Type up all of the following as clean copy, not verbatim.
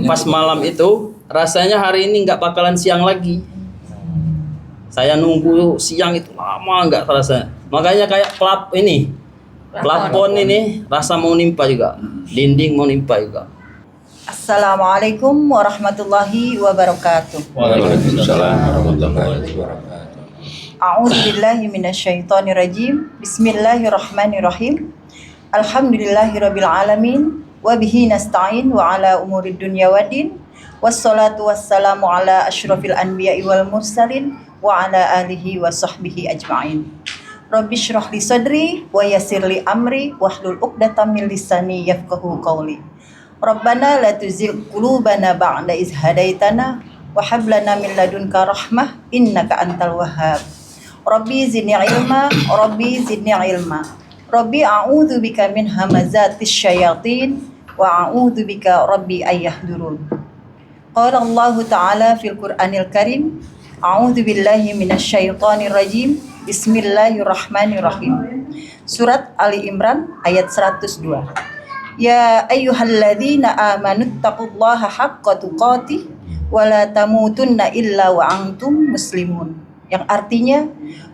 pas malam itu rasanya hari ini nggak bakalan siang lagi. Saya nunggu siang itu lama nggak terasa. Makanya kayak plafon ini rasa mau nimpa juga, dinding mau nimpa juga. Assalamualaikum warahmatullahi wabarakatuh. Waalaikumsalam warahmatullahi wabarakatuh. A'udzubillahi minasyaitonirrajim. Bismillahirrahmanirrahim. Alhamdulillahirabbil alamin wa bihi nasta'in wa ala umurid dunya waddin. Wassalatu wassalamu ala asyrafil anbiya'i wal mursalin wa ala alihi wa sahbihi ajma'in. Rabbi shrah li sadri wa yassir li amri wahlul 'uqdatam min lisani yafqahu qawli. Rabbana la tuzigh qulubana ba'da idh hadaitana wa hab lana min ladunka rahmah innaka antal wahhab. Rabbi zidni ilma, Rabbi zidni ilma. Rabbi a'udzu bika min hamazatis syayatin wa a'udzu bika Rabbi ayyahdurun. Qala Allah Ta'ala fil Qur'anil Karim, a'udzu billahi minasyaitonir rajim. Bismillahirrahmanirrahim. Surat Ali Imran ayat 102. Ya ayyuhalladzina amanu taqullaha haqqa tuqatih wa la tamutunna illa wa antum muslimun. Yang artinya,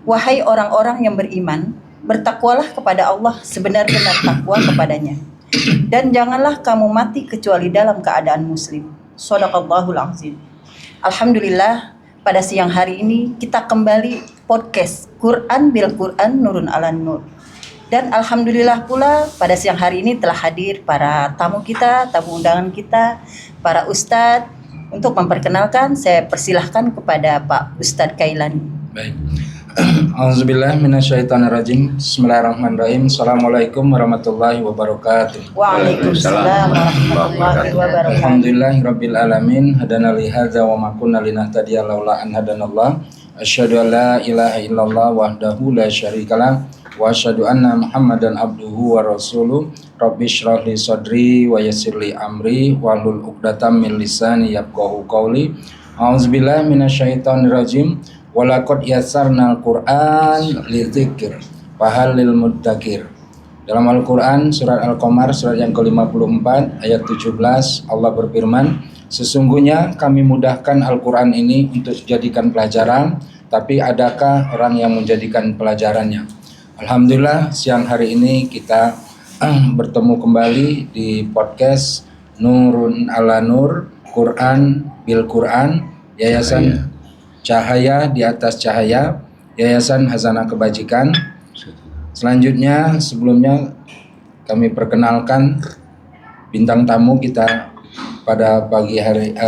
wahai orang-orang yang beriman, bertakwalah kepada Allah sebenar-benar takwa kepadanya. Dan janganlah kamu mati kecuali dalam keadaan muslim. Shadaqallahul azim. Alhamdulillah, pada siang hari ini kita kembali podcast Quran bil Quran Nurun ala Nur. Dan alhamdulillah pula pada siang hari ini telah hadir para tamu kita, tamu undangan kita, para ustadz. Untuk memperkenalkan, saya persilahkan kepada Pak Ustadz Kailani. Baik. Auzubillahi minasyaitonirrajim. Bismillahirrahmanirrahim. Assalamualaikum warahmatullahi wabarakatuh. Waalaikumsalam warahmatullahi wabarakatuh. Alhamdulillahirabbil alamin. Hadana li hadza wa ma kunna linahtadiya laula an hadanallah. Asyhadu an la ilaha illallah wahdahu la syarikalah wa asyhadu anna Muhammadan abduhu wa rasuluh. Rabbi shrah li sadri wa yassir li amri wahlul 'uqdatam min lisani yafqahu qawli. A'udzubillahi minasyaitonir rajim. Walaqad yassarnal Qur'an lidzikr fahal lil muddakir. Dalam Al-Qur'an surat Al-Qamar surat yang ke-54 ayat 17 Allah berfirman, sesungguhnya kami mudahkan Al-Qur'an ini untuk dijadikan pelajaran, tapi adakah orang yang menjadikan pelajarannya? Alhamdulillah siang hari ini kita bertemu kembali di podcast Nurun ala Nur, Quran bil Quran, Yayasan Cahaya di atas Cahaya, Yayasan Hazanah Kebajikan. Selanjutnya, sebelumnya kami perkenalkan bintang tamu kita pada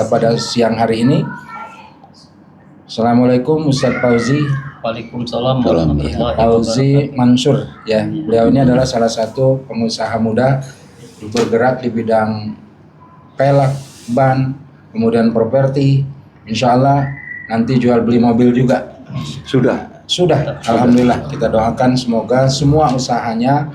pada siang hari ini. Assalamualaikum Ustadz Fauzi. Waalaikumsalam warahmatullahi Fauzi wabarakatuh. Mansur, ya. Beliau ini adalah salah satu pengusaha muda bergerak di bidang pelak, ban, kemudian properti. Insya Allah nanti jual beli mobil juga. Sudah. Alhamdulillah, kita doakan semoga semua usahanya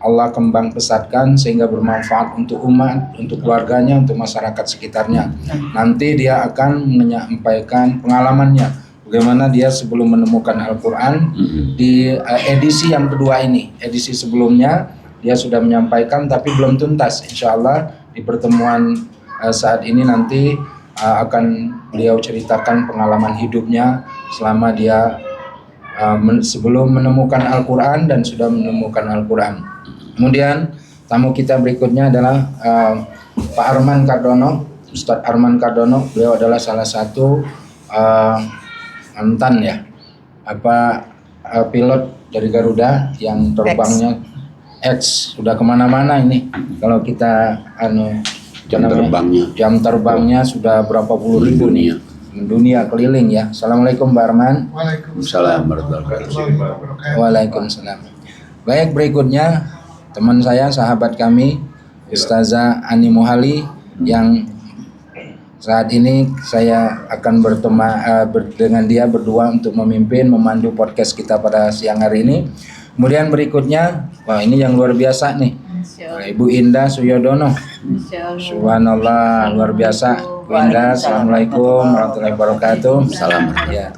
Allah kembang pesatkan sehingga bermanfaat untuk umat, untuk keluarganya, untuk masyarakat sekitarnya. Nanti dia akan menyampaikan pengalamannya bagaimana dia sebelum menemukan Al-Quran di edisi yang kedua ini. Edisi sebelumnya dia sudah menyampaikan tapi belum tuntas. Insya Allah di pertemuan saat ini nanti akan beliau ceritakan pengalaman hidupnya selama dia sebelum menemukan Al-Quran dan sudah menemukan Al-Quran. Kemudian tamu kita berikutnya adalah Pak Arman Kardono, Ustadz Arman Kardono. Beliau adalah salah satu mantan pilot dari Garuda yang terbangnya sudah kemana-mana ini. Kalau kita jam terbangnya sudah berapa puluh ribu nih, dunia keliling ya. Assalamualaikum Mbak Arman. Waalaikumsalam warahmatullahi wabarakatuh. Waalaikumsalam. Baik, berikutnya teman saya, sahabat kami, Ustazah Ani Muhali, yang saat ini saya akan bertemu dengan dia berdua untuk memimpin, memandu podcast kita pada siang hari ini. Kemudian berikutnya, wah ini yang luar biasa nih, Ibu Indah Suyodono. Subhanallah, luar biasa. Bu Indah, Assalamualaikum warahmatullahi wabarakatuh. Salam. Ya.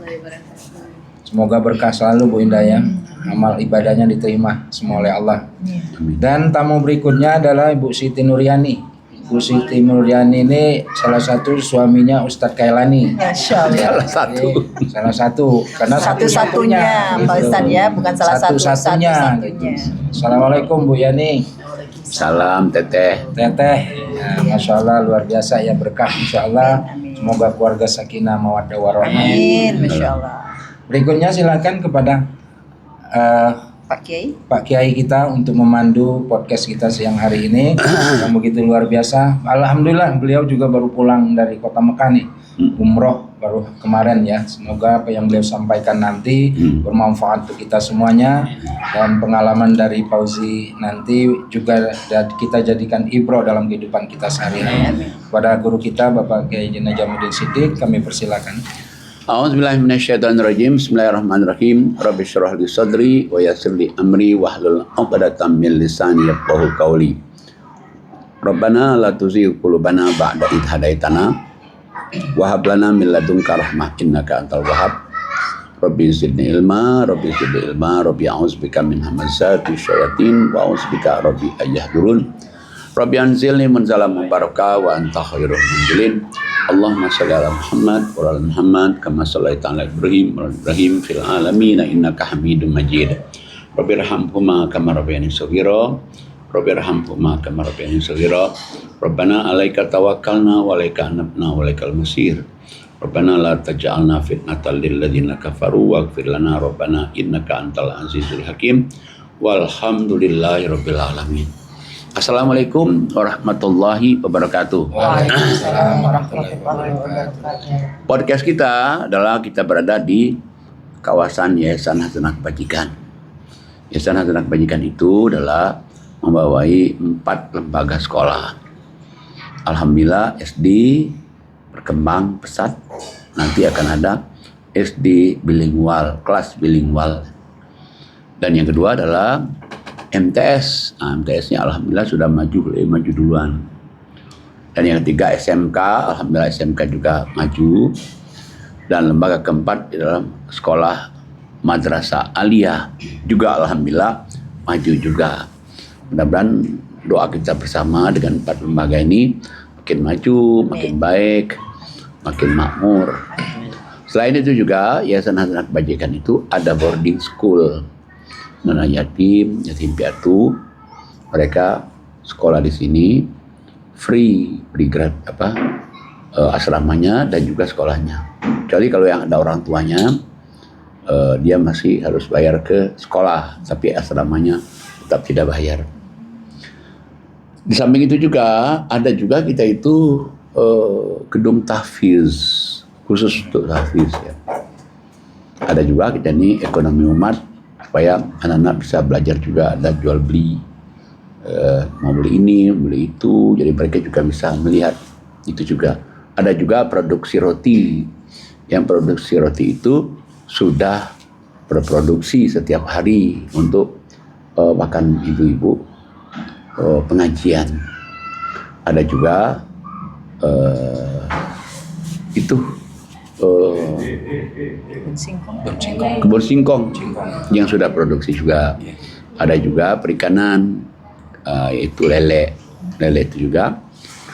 Semoga berkah selalu Bu Indah ya. Amal ibadahnya diterima semua oleh Allah. Dan tamu berikutnya adalah Ibu Siti Nuryani. Bu Siti Mulyani ini salah satu suaminya Ustadz Kailani. Masya Allah. Salah satu. Salah satu karena Satu-satunya Pak Ustadz ya, bukan salah satu. Satu-satunya. Satu-satunya. Assalamualaikum Bu Yani. Salam teteh. Teteh, ya, Masya Allah luar biasa ya, berkah Insya Allah. Semoga keluarga sakinah mawaddah warahmah. Amin, Masya Allah. Berikutnya silakan kepada Pak Kiai. Pak Kiai kita untuk memandu podcast kita siang hari ini yang begitu luar biasa. Alhamdulillah beliau juga baru pulang dari kota Mekah nih, umroh baru kemarin ya. Semoga apa yang beliau sampaikan nanti bermanfaat untuk kita semuanya, dan pengalaman dari Fauzi nanti juga kita jadikan ibroh dalam kehidupan kita sehari-hari. Pada guru kita Bapak Kiai Najamuddin Siddiq kami persilakan. A'udzubillahi minasyaitonirrajim. Bismillahirrahmanirrahim. Rabbi shrah li sadri wa yassir li amri wahlul 'uqdatam min lisani yafqahu qawli. Rabbana la tuzigh qulubana ba'da idh hadaitana wa hab lana min ladunka rahmah innaka antal wahhab. Rabbi zidni ilma, Rabbi zidni ilma, Rabbi a'udzubika min hamazati syayatin wa a'udzubika Rabbi ayyahdurun. Rabbi anzilni munzalan mubaraka wa anta khairul munzilin. Allahumma shalli ala Muhammad wa ala Muhammad kama shallaita ala Ibrahim wa ala Ibrahim fil alamin innaka Hamidum Majid. Rabbirhamhuma kama rabbayani shaghira. Rabbirhamhuma kama rabbayani shaghira. Rabbana 'alaika tawakkalna wa 'alaika anabna wa 'alaikal masir. Rabbana la taj'alna fitnatan lil ladzina kafaru waghfir lana rabbana innaka antal azizul hakim. Walhamdulillahirabbil alamin. Assalamualaikum warahmatullahi wabarakatuh. Waalaikumsalam warahmatullahi wabarakatuh. Podcast kita adalah kita berada di kawasan Yayasan Hasanah Kebajikan. Yayasan Hasanah Kebajikan itu adalah membawai 4 lembaga sekolah. Alhamdulillah SD berkembang pesat. Nanti akan ada SD bilingual, kelas bilingual. Dan yang kedua adalah MTS. Nah, MTS-nya alhamdulillah sudah maju duluan. Dan yang ketiga SMK, alhamdulillah SMK juga maju. Dan lembaga keempat adalah sekolah madrasah aliyah, juga alhamdulillah maju juga. Mudah-mudahan doa kita bersama dengan 4 lembaga ini makin maju, makin baik, makin makmur. Selain itu juga Yayasan Hasanah Kebajikan itu ada boarding school. Yatim piatu, mereka sekolah di sini free asramanya dan juga sekolahnya. Kecuali kalau yang ada orang tuanya, dia masih harus bayar ke sekolah, tapi asramanya tetap tidak bayar. Di samping itu juga ada juga kita itu gedung tahfiz khusus untuk tahfiz ya. Ada juga kita ini ekonomi umat, supaya anak-anak bisa belajar juga, ada jual beli, mau beli ini, beli itu, jadi mereka juga bisa melihat itu juga. Ada juga produksi roti, yang produksi roti itu sudah berproduksi setiap hari untuk makan ibu-ibu pengajian. Ada juga kebun singkong yang sudah produksi juga. Ada juga perikanan, yaitu lele itu juga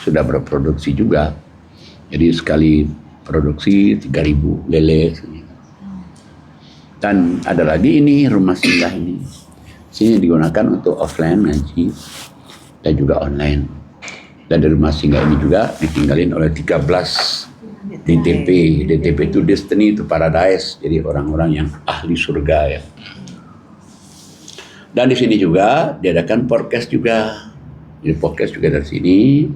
sudah berproduksi juga. Jadi sekali produksi 3.000 lele. Dan ada lagi ini rumah singgah ini. Sini digunakan untuk offline ngaji dan juga online. Dan di rumah singgah ini juga ditinggalin oleh 13 DTP. DTP itu Destiny to Paradise, jadi orang-orang yang ahli surga ya. Dan di sini juga diadakan podcast juga. Jadi podcast juga dari sini.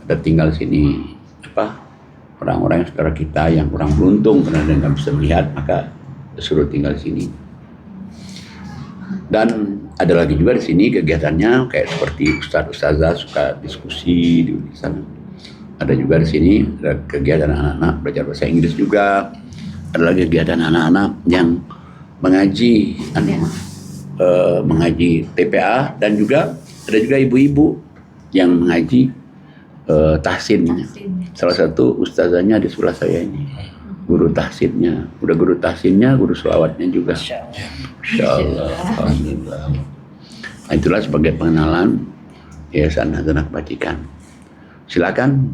Ada tinggal sini orang-orang yang saudara kita yang kurang beruntung karena dia nggak bisa melihat, maka disuruh tinggal di sini. Dan ada lagi juga di sini kegiatannya kayak seperti ustazah suka diskusi di sana. Ada juga di sini ada kegiatan anak-anak belajar bahasa Inggris juga. Ada lagi kegiatan anak-anak yang mengaji, mengaji TPA, dan juga ada juga ibu-ibu yang mengaji tahsin. Salah satu ustazahnya di sebelah saya ini, guru tahsinnya. Udah guru tahsinnya, guru selawatnya juga. Insyaallah. Alhamdulillah. Nah, itulah sebagai pengenalan Yayasan Hasanah Kebajikan. Silakan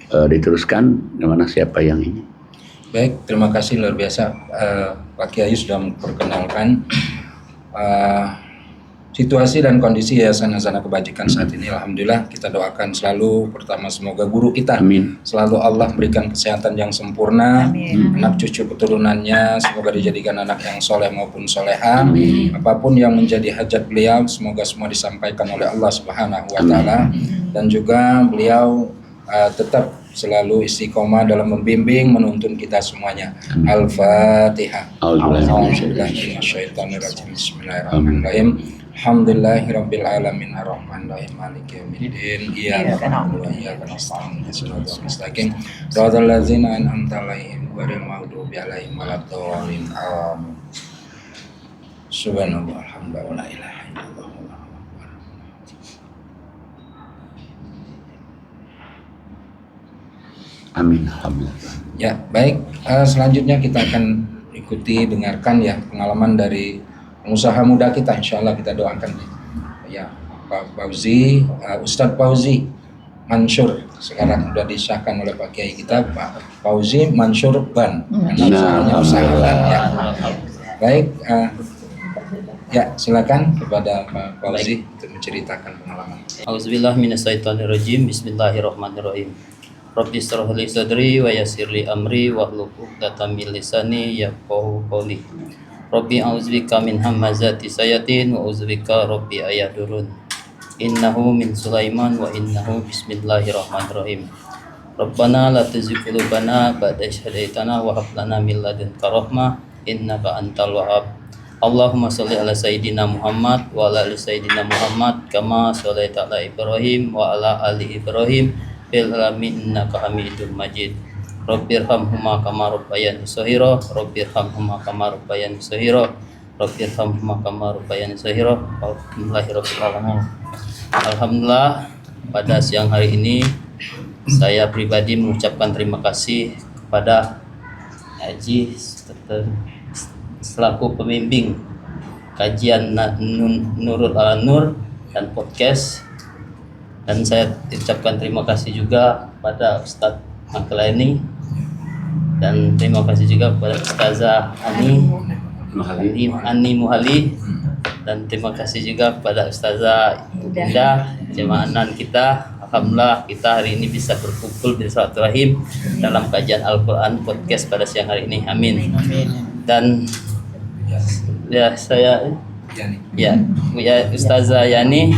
diteruskan dimana siapa yang ini. Baik, terima kasih luar biasa Pak Kiai sudah memperkenalkan situasi dan kondisi Yayasan Hazanah Kebajikan saat ini. Alhamdulillah, kita doakan selalu pertama semoga guru kita Amin. selalu Allah berikan kesehatan yang sempurna, Amin. anak cucu keturunannya semoga dijadikan anak yang soleh maupun soleha. Amin. Apapun yang menjadi hajat beliau semoga semua disampaikan oleh Allah Subhanahu wa taala, dan juga beliau tetap selalu istiqomah dalam membimbing menuntun kita semuanya. Al-Fatihah. A'udzubillahiminasyaitonirrajim. Bismillahirrahmanirrahim. Alhamdulillahirabbil alamin arrahmanirrahim maliki yaumiddin iyyaka na'budu wa iyyaka nasta'in ihdinas mustaqim shiratal ladzina an'amta 'alaihim ghairil maghdubi 'alaihim waladdallin amin. Subhanallah walhamdulillah la ilaha illallah. Amin. Alhamdulillah. Ya, baik. Selanjutnya kita akan ikuti dengarkan ya pengalaman dari pengusaha muda kita. Insya Allah kita doakan ya Pak Fauzi, Ustadz Fauzi Mansur. Sekarang sudah disahkan oleh Pak Kiai kita, Pak Fauzi Mansur Ban. Karena usahanya usaha ban ya. Baik, ya silakan kepada Pak Fauzi untuk menceritakan pengalaman. Auzubillahi minasyaitonirrajim. Bismillahirrahmanirrahim. Rabbi shrah li sadri wa yassir li amri wahlul 'uqdatam min lisani yafqahu qawli. Rabbi a'udzubika min hamazati sayatin wa a'udzubika rabbi ayahdurun. Innahu min Sulaiman wa innahu bismillahirrahmanirrahim. Rabbana la tuzigh qulubana ba'da idh hadaitana wa hab lana min ladunka rahmah innaka antal wahhab. Allahumma shalli ala sayyidina Muhammad wa ala ali sayyidina Muhammad kama shallaita ala Ibrahim wa ala ali Ibrahim fil alamin innaka Hamidum Majid. Rabbirhamhuma kama rabbayani shaghira. Rabbirhamhuma kama rabbayani shaghira. Rabbirhamhuma kama rabbayani shaghira. Alhamdulillahirabbil alamin. Alhamdulillah, pada siang hari ini saya pribadi mengucapkan terima kasih kepada Haji selaku pembimbing kajian Nurul ala Nur dan podcast. Dan saya ucapkan terima kasih juga pada Ustadz Makelani, dan terima kasih juga kepada Ustazah Ani Muhali, dan terima kasih juga kepada Ustazah Indah jemaanan kita. Alhamdulillah kita hari ini bisa berkumpul bersilaturahim dalam kajian Al-Quran podcast pada siang hari ini. Amin. Dan ya saya ya Ustazah Yani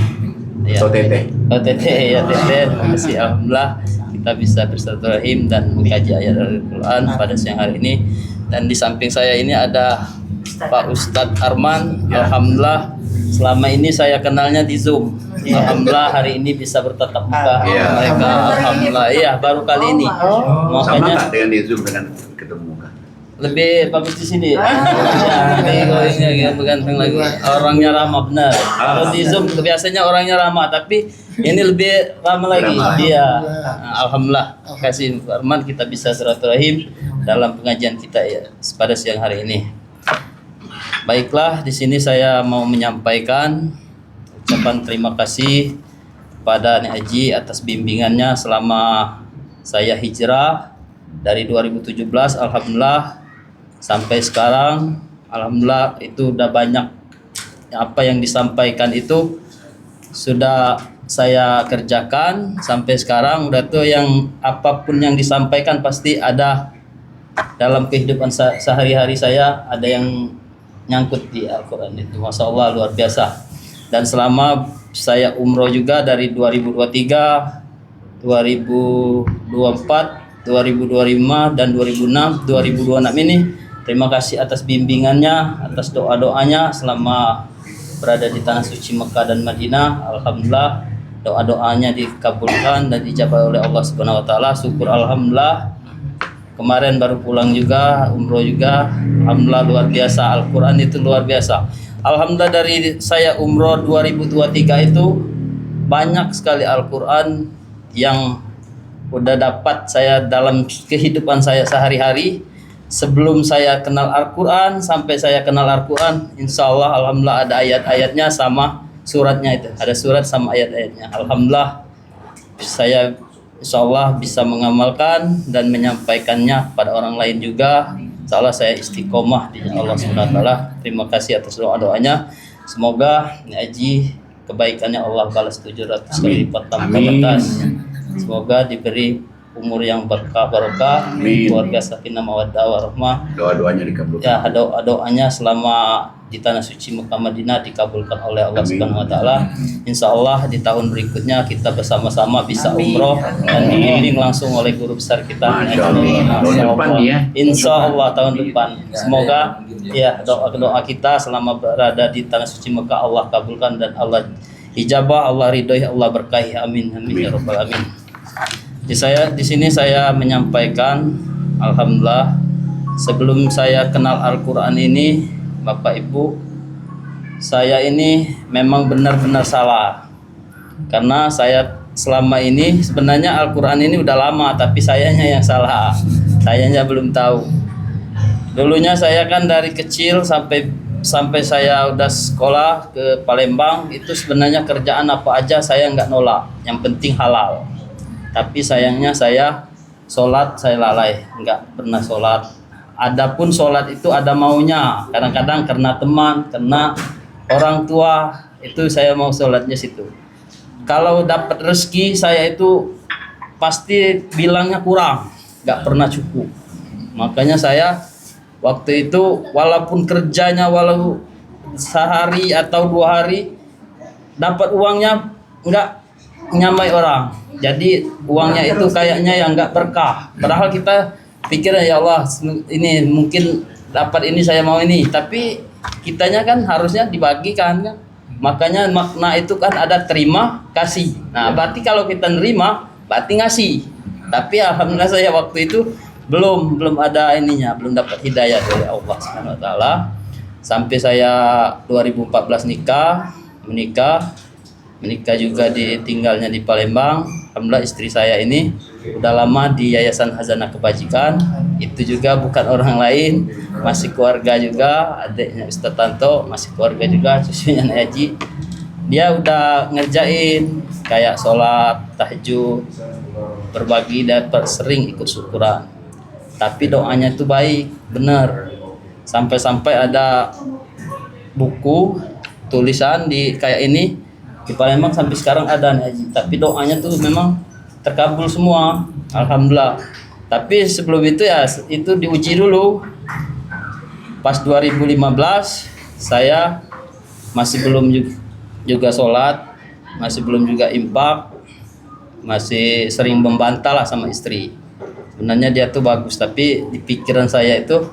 ya, OTT ya Tete, terima kasih. Alhamdulillah kita bisa bersilaturahim dan mengkaji ayat Al-Quran pada siang hari ini. Dan di samping saya ini ada Pak Ustadz Arman. Alhamdulillah selama ini saya kenalnya di Zoom. Alhamdulillah hari ini bisa bertatap muka mereka. Alhamdulillah iya baru kali ini. Sama Makanya nggak dengan di Zoom dengan ketemu muka? lebih bagus di sini. Ini bergantung lagi. Orangnya ramah benar. Kalau di Zoom biasanya orangnya ramah, tapi ini lebih ramah lagi. Iya. Alhamdulillah. Kasih Arman kita bisa silaturahim dalam pengajian kita ya pada siang hari ini. Baiklah, di sini saya mau menyampaikan ucapan terima kasih kepada Nek Haji atas bimbingannya selama saya hijrah dari 2017. Alhamdulillah sampai sekarang, alhamdulillah itu udah banyak apa yang disampaikan itu sudah saya kerjakan sampai sekarang. Udah tuh yang apapun yang disampaikan pasti ada dalam kehidupan sehari-hari saya, ada yang nyangkut di Al-Quran itu. Masya Allah luar biasa. Dan selama saya umroh juga dari 2023, 2024, 2025 dan 2006, 2026 ini. Terima kasih atas bimbingannya, atas doa-doanya selama berada di tanah suci Mekah dan Madinah. Alhamdulillah doa-doanya dikabulkan dan dijabah oleh Allah Subhanahu wa taala. Syukur alhamdulillah. Kemarin baru pulang juga, umroh juga. Alhamdulillah luar biasa, Al-Qur'an itu luar biasa. Alhamdulillah dari saya umroh 2023 itu banyak sekali Al-Qur'an yang udah dapat saya dalam kehidupan saya sehari-hari. Sebelum saya kenal Al-Quran sampai saya kenal Al-Quran, insya Allah alhamdulillah ada ayat-ayatnya sama suratnya itu. Ada surat sama ayat-ayatnya. Alhamdulillah saya insya Allah bisa mengamalkan dan menyampaikannya kepada orang lain juga. Insya Allah saya istiqomah di Allah Subhanahu wa taala. Terima kasih atas doa-doanya. Semoga Haji kebaikannya Allah balas 700 kali lipat tanpa batas. Semoga diberi umur yang berkah barokah, keluarga sakinah mawaddah warahmah. Doa-doanya dikabulkan. Ya, doanya selama di tanah suci Mekah Madinah dikabulkan oleh Allah Subhanahu wa taala. Insyaallah di tahun berikutnya kita bersama-sama bisa umroh dan dibimbing langsung oleh guru besar kita. Masyaallah. Tahun depan ya. Insyaallah tahun depan. Semoga ya doa kita selama berada di tanah suci Mekah Allah kabulkan dan Allah ijabah, Allah ridhoi, Allah berkahi. Amin amin ya rabbal alamin. Di sini saya menyampaikan alhamdulillah sebelum saya kenal Al-Qur'an ini Bapak Ibu, saya ini memang benar-benar salah. Karena saya selama ini sebenarnya Al-Qur'an ini udah lama tapi sayanya yang salah. Sayanya belum tahu. Dulunya saya kan dari kecil sampai saya udah sekolah ke Palembang itu sebenarnya kerjaan apa aja saya nggak nolak. Yang penting halal. Tapi sayangnya saya sholat saya lalai, nggak pernah sholat. Adapun sholat itu ada maunya, kadang-kadang karena teman, karena orang tua itu saya mau sholatnya situ. Kalau dapat rezeki saya itu pasti bilangnya kurang, nggak pernah cukup. Makanya saya waktu itu walaupun kerjanya walau sehari atau 2 hari dapat uangnya nggak nyamai orang. Jadi uangnya itu kayaknya yang nggak berkah. Padahal kita pikir ya Allah ini mungkin dapat ini saya mau ini. Tapi kitanya kan harusnya dibagikan kan. Makanya makna itu kan ada terima kasih. Nah berarti kalau kita nerima berarti ngasih. Tapi alhamdulillah saya waktu itu belum ada ininya, belum dapat hidayah dari Allah Subhanahu wa taala. Sampai saya 2014 menikah juga tinggalnya di Palembang. Alhamdulillah istri saya ini udah lama di Yayasan Hazanah Kebajikan. Itu juga bukan orang lain, masih keluarga juga, adiknya Ustaz Tanto masih keluarga juga, cucunya Haji. Dia udah ngerjain kayak sholat, tahajud, berbagi, dapat sering ikut syukuran. Tapi doanya itu baik, benar. Sampai-sampai ada buku tulisan di kayak ini di Palembang sampai sekarang ada nih Haji. Tapi doanya tuh memang terkabul semua, alhamdulillah. Tapi sebelum itu ya itu diuji dulu. Pas 2015 saya masih belum juga sholat, masih belum juga infak, masih sering membantah lah sama istri. Sebenarnya dia tuh bagus, tapi di pikiran saya itu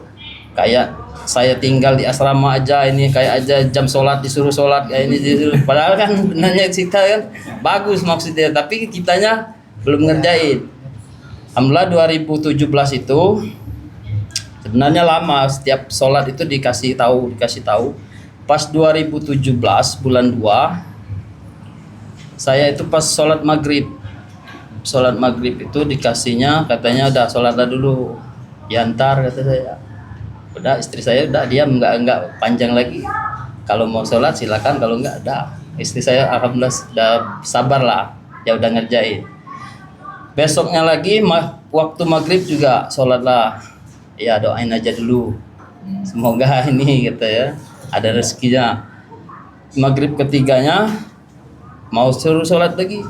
kayak saya tinggal di asrama aja, ini kayak aja jam sholat disuruh sholat kayak ini disuruh. Padahal kan sebenarnya kita kan bagus maksudnya, tapi kitanya belum ngerjain. Alhamdulillah 2017 itu sebenarnya lama, setiap sholat itu dikasih tahu. Pas 2017 bulan 2 saya itu pas sholat maghrib itu dikasihnya katanya udah sholatlah dulu diantar, kata saya. Udah istri saya udah diam, nggak panjang lagi. Kalau mau sholat silakan, kalau nggak ada. Istri saya alhamdulillah udah sabar lah, ya udah ngerjain. Besoknya lagi waktu maghrib juga sholat lah. Ya doain aja dulu. Semoga ini gitu ya ada rezekinya. Maghrib ketiganya mau suruh sholat lagi,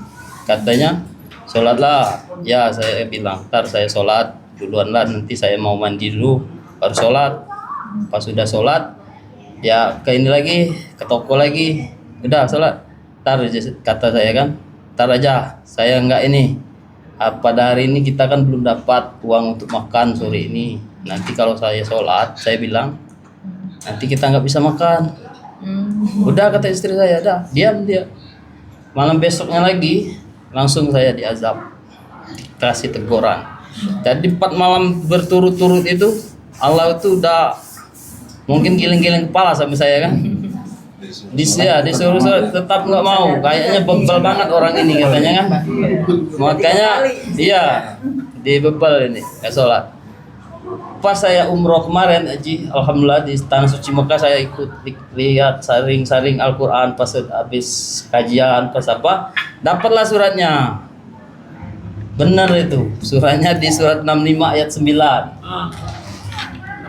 katanya sholatlah. Ya saya bilang ntar saya sholat duluan lah, nanti saya mau mandi dulu baru sholat. Pas sudah sholat ya ke ini lagi, ke toko lagi, udah sholat ntar kata saya kan, ntar aja saya nggak ini. Pada hari ini kita kan belum dapat uang untuk makan sore ini. Nanti kalau saya sholat, saya bilang nanti kita nggak bisa makan. Udah kata istri saya, dah diam dia. Malam besoknya lagi langsung saya diazab, dikasih teguran. Jadi 4 malam berturut-turut itu Allah itu udah mungkin giling-giling kepala sama saya kan. Disuruh tetap nggak mau, kayaknya bebel banget orang ini katanya kan. Makanya iya dibebel ini nggak sholat. Pas saya umroh kemarin Haji, alhamdulillah di tanah suci Mekah saya ikut lihat saring Al-Quran. Pas habis kajian pas apa dapatlah suratnya. Benar itu. Surahnya di surat 65 ayat 9.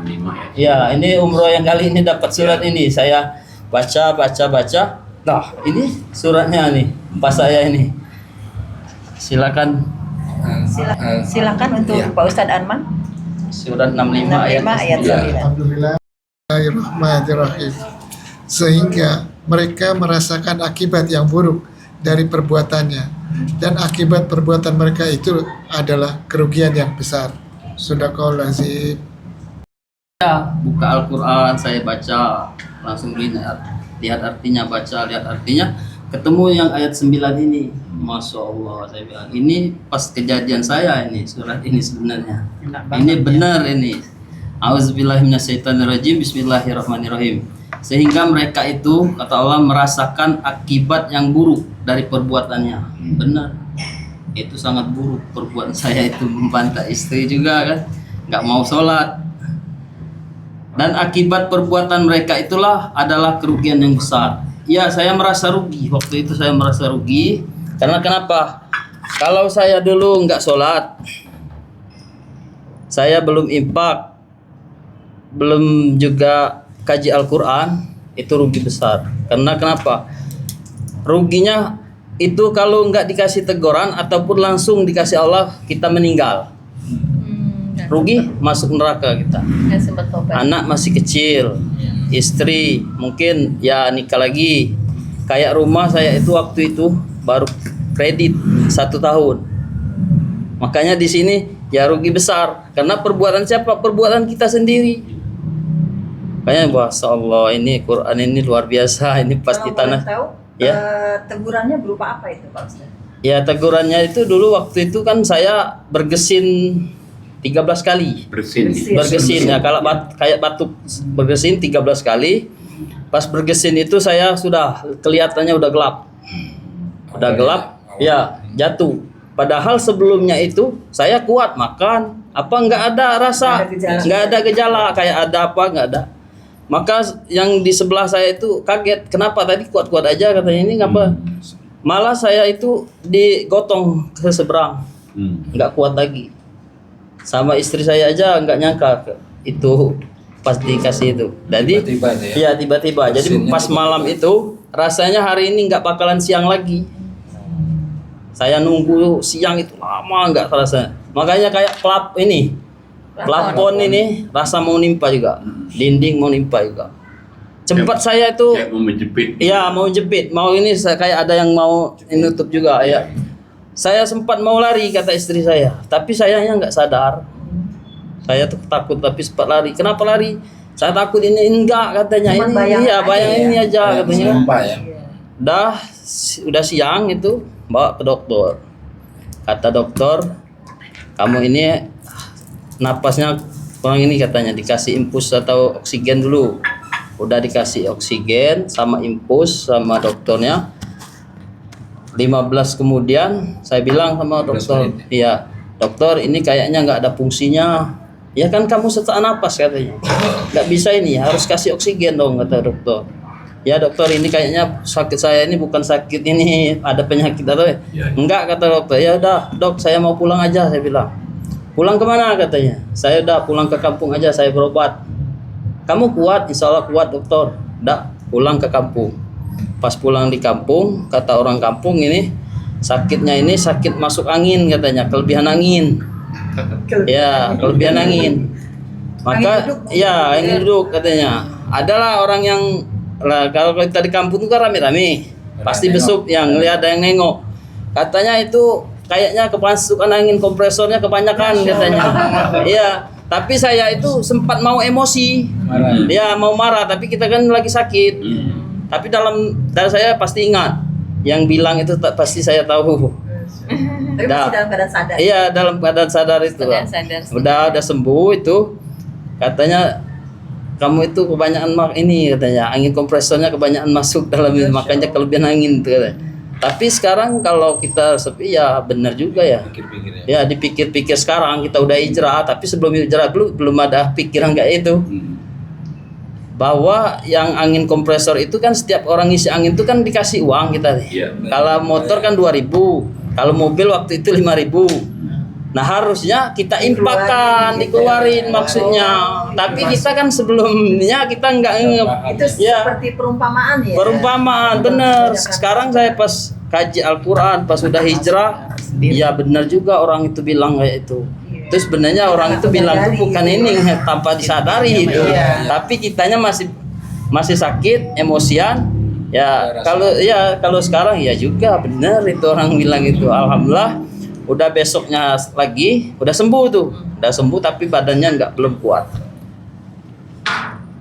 65 ya. Ya, ini umroh yang kali ini dapat surat ini. Saya baca. Nah, ini suratnya nih. Pas saya ini. Silakan. Silakan untuk Iya. Pak Ustadz Arman. Surat 65 ayat 65 ayat 9. Alhamdulillahirrahmanirrahim. Sehingga mereka merasakan akibat yang buruk dari perbuatannya, dan akibat perbuatan mereka itu adalah kerugian yang besar. Sadaqallahul Ya, buka Al-Quran, saya baca, langsung lihat artinya, baca, lihat artinya, ketemu yang ayat 9 ini. Masya Allah, saya bilang, ini pas kejadian saya ini, surat ini sebenarnya. Ini benar ini. Auzubillahiminasyaitonirrajim, bismillahirrahmanirrahim. Sehingga mereka itu, kata Allah, merasakan akibat yang buruk dari perbuatannya. Benar. Itu sangat buruk perbuatan saya itu, membantah istri juga kan, nggak mau sholat. Dan akibat perbuatan mereka itulah adalah kerugian yang besar. Ya, saya merasa rugi. Waktu itu saya merasa rugi. Karena kenapa? Kalau saya dulu nggak sholat, saya belum infak, belum juga kaji Al-Quran, itu rugi besar. Karena kenapa? Ruginya itu kalau nggak dikasih teguran ataupun langsung dikasih Allah, kita meninggal. Rugi, masuk neraka kita. Anak masih kecil, istri mungkin ya nikah lagi. Kayak rumah saya itu waktu itu baru kredit 1 tahun. Makanya di sini ya rugi besar. Karena perbuatan siapa? Perbuatan kita sendiri. Makanya Masya Allah, ini Quran ini luar biasa. Ini pasti tanah. Tahu, Ya. tegurannya berupa apa itu Pak Ustadz? Ya, tegurannya itu dulu waktu itu kan saya bergesin 13 kali. Bergesin ya, kalau kayak batuk bergesin 13 kali. Pas bergesin itu saya sudah kelihatannya udah gelap. Udah gelap, ya jatuh. Padahal sebelumnya itu saya kuat makan, apa nggak ada rasa, nggak ada gejala, kayak ada apa nggak ada. Maka yang di sebelah saya itu kaget, kenapa tadi kuat-kuat aja katanya, ini ngapa? Malah saya itu digotong ke seberang, nggak kuat lagi. Sama istri saya aja nggak nyangka itu pas dikasih itu. Jadi Tiba-tiba itu ya? iya tiba-tiba. Jadi Mesinnya pas malam itu rasanya hari ini nggak bakalan siang lagi. Saya nunggu siang itu lama nggak terasa. Makanya kayak plafon ini rasa mau nimpa juga, dinding mau nimpa juga. Cepat saya itu, Kayak mau menjepit. iya mau jepit, mau ini kayak ada yang mau nutup juga ya. Saya sempat mau lari kata istri saya, tapi sayanya nggak sadar. Saya tuh takut tapi sempat lari. Kenapa lari? Saya takut ini enggak katanya. Cuman Ini bayang iya aja bayang ya. ini aja katanya. Sumpah ya. Udah siang itu bawa ke dokter. Kata dokter, kamu ini napasnya kurang ini katanya, dikasih infus atau oksigen dulu. Udah dikasih oksigen sama infus sama dokternya. 15 kemudian saya bilang sama 15 dokter, menit. iya dokter ini kayaknya nggak ada fungsinya. Ya kan kamu sesak napas katanya, nggak bisa ini, harus kasih oksigen dong kata dokter. Ya dokter ini kayaknya sakit saya ini bukan sakit ini ada penyakit atau Ya. enggak kata dokter. Ya udah dok saya mau pulang aja, saya bilang. Pulang kemana katanya? Saya udah pulang ke kampung aja, saya berobat. Kamu kuat, insya Allah kuat dokter. Udah pulang ke kampung. Pas pulang di kampung, kata orang kampung ini sakitnya ini sakit masuk angin katanya, kelebihan angin. Ya, kelebihan angin. Maka ya angin duduk katanya. Adalah orang yang lah, kalau kita di kampung itu kan rame-rame. Pasti Nengok. besuk yang ngelihat ada yang nengok. Katanya itu kayaknya kemasukan angin kompresornya kebanyakan katanya. Iya, tapi saya itu sempat mau emosi. Marah. Ya, mau marah tapi kita kan lagi sakit. Tapi dalam saya pasti ingat yang bilang itu pasti saya tahu. Tapi Dah. masih dalam keadaan sadar. Iya, dalam keadaan sadar itu. Pak. Udah sembuh itu. Katanya kamu itu kebanyakan ini katanya, angin kompresornya kebanyakan masuk dalam ini, makanya kelebihan angin itu katanya. Tapi sekarang kalau kita sepi ya benar juga ya. Pikir-pikir ya. Ya dipikir-pikir sekarang kita udah hijrah, tapi sebelum hijrah belum ada pikiran kayak itu. Bahwa yang angin kompresor itu kan setiap orang ngisi angin itu kan dikasih uang kita nih. Iya. Kalau motor kan 2.000. Kalau mobil waktu itu 5.000. Nah harusnya kita infakkan, dikeluarin maksudnya. Tapi kita kan sebelumnya kita nggak Itu ya, seperti perumpamaan ya. perumpamaan bener. Sekarang saya pas kaji Al-Quran, pas sudah hijrah, ya benar juga orang itu bilang kayak itu. Terus sebenarnya orang itu bilang itu bukan ini tanpa disadari itu. Tapi kitanya masih sakit, emosian. Ya kalau sekarang ya juga benar itu orang bilang itu. Alhamdulillah. Udah besoknya lagi udah sembuh tuh, udah sembuh tapi badannya belum kuat,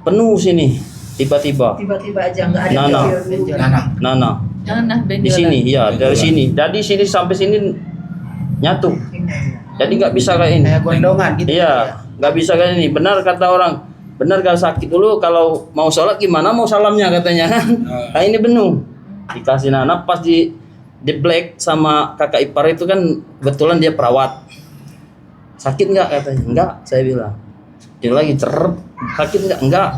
penuh sini tiba-tiba aja nggak ada Nana di benjolan. sini ya dari sini, jadi sini sampai sini nyatu, jadi nggak bisa kayak ini, Kayak gondongan gitu. iya nggak bisa kayak ini. Benar kata orang, benar kalau sakit dulu kalau mau sholat gimana mau salamnya katanya kan. Nah ini penuh dikasih Nana pas di black sama kakak ipar itu kan kebetulan dia perawat. Sakit nggak katanya? Enggak, saya bilang. Dia lagi sakit enggak.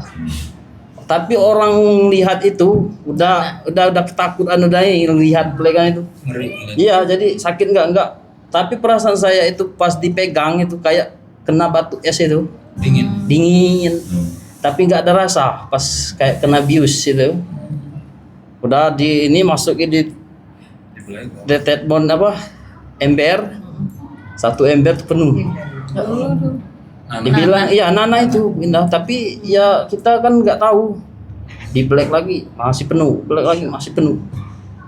Tapi orang lihat itu udah ketakutan udah lihat black kan itu. Ngeri. Iya, jadi sakit enggak. Tapi perasaan saya itu pas dipegang itu kayak kena batu es itu. Dingin. Tapi nggak ada rasa pas kayak kena bius itu. Udah ini masukin di detetbon ember, satu ember penuh. Dibilang iya Nana itu pindah, tapi ya kita kan nggak tahu. Di black lagi masih penuh, black lagi masih penuh.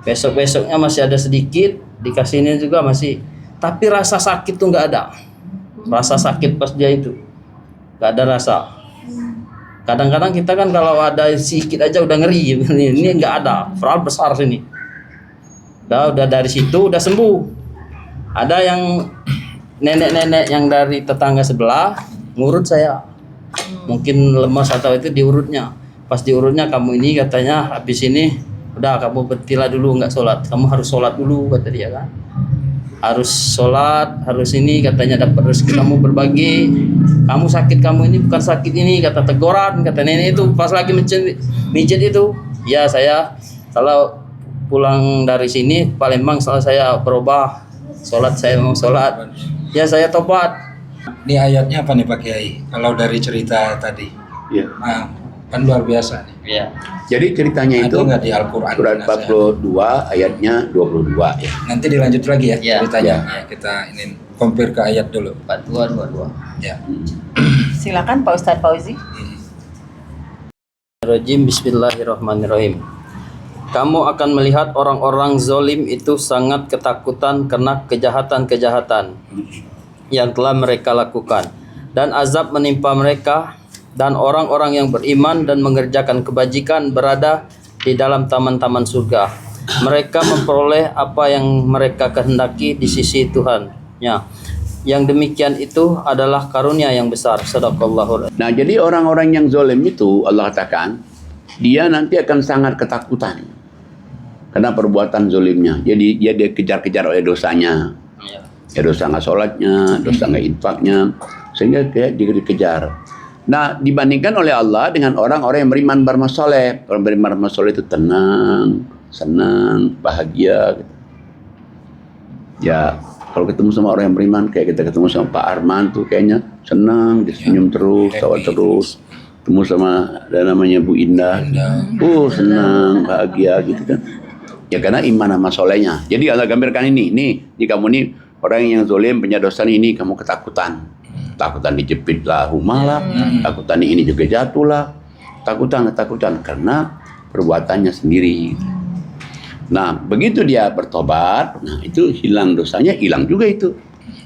Besoknya masih ada sedikit, dikasihnya juga masih. Tapi rasa sakit tuh nggak ada. Rasa sakit pas dia itu nggak ada rasa. Kadang-kadang kita kan kalau ada sedikit aja udah ngeri. Ini nggak ada, padahal besar sini. Udah dari situ udah sembuh. Ada yang nenek-nenek yang dari tetangga sebelah ngurut saya. Mungkin lemas atau itu diurutnya. Pas diurutnya kamu ini katanya habis ini udah kamu berhentilah dulu nggak sholat. Kamu harus sholat dulu kata dia kan. Harus sholat, harus ini katanya dapat rezeki kamu berbagi. Kamu sakit kamu ini bukan sakit ini kata teguran kata nenek itu pas lagi mijit itu. Ya saya kalau pulang dari sini Palembang setelah saya berubah sholat, saya mau sholat ya saya tobat. Ini ayatnya apa nih Pak Kiai? Kalau dari cerita tadi, Ya. nah, kan luar biasa nih. Ya. Jadi ceritanya Ada itu nggak di Al-Quran? surat 42 ayatnya 22 ya. Nanti dilanjut lagi ya, Ya. ceritanya. Ya. Ya, kita ini compare ke ayat dulu. 42. Ya. Silakan Pak Ustadz Fauzi. Bismillahirrahmanirrahim. Kamu akan melihat orang-orang zolim itu sangat ketakutan karena kejahatan-kejahatan yang telah mereka lakukan, dan azab menimpa mereka, dan orang-orang yang beriman dan mengerjakan kebajikan berada di dalam taman-taman surga. Mereka memperoleh apa yang mereka kehendaki di sisi Tuhan-Nya. Yang demikian itu adalah karunia yang besar. Sadaqallahul. Nah, jadi orang-orang yang zalim itu Allah katakan dia nanti akan sangat ketakutan karena perbuatan zalimnya. Jadi dia dikejar-kejar oleh dosanya. Ya dosa nggak sholatnya, dosa nggak infaknya, sehingga kayak dikejar. Nah, dibandingkan oleh Allah dengan orang-orang yang beriman beramal soleh. Orang beriman beramal soleh itu tenang, senang, bahagia. Gitu. Ya, kalau ketemu sama orang yang beriman, kayak kita ketemu sama Pak Arman tuh kayaknya senang, dia senyum terus, tawa terus. Ketemu sama ada namanya Bu Indah, senang, bahagia gitu kan. Ya karena iman sama solehnya. Jadi Allah gambarkan ini, nih kamu nih orang yang zalim punya dosa ini, kamu ketakutan. Takutan dijepit lah rumah lah, takutan ini juga jatuh lah, takutan karena perbuatannya sendiri. Nah begitu dia bertobat, nah itu hilang dosanya, hilang juga itu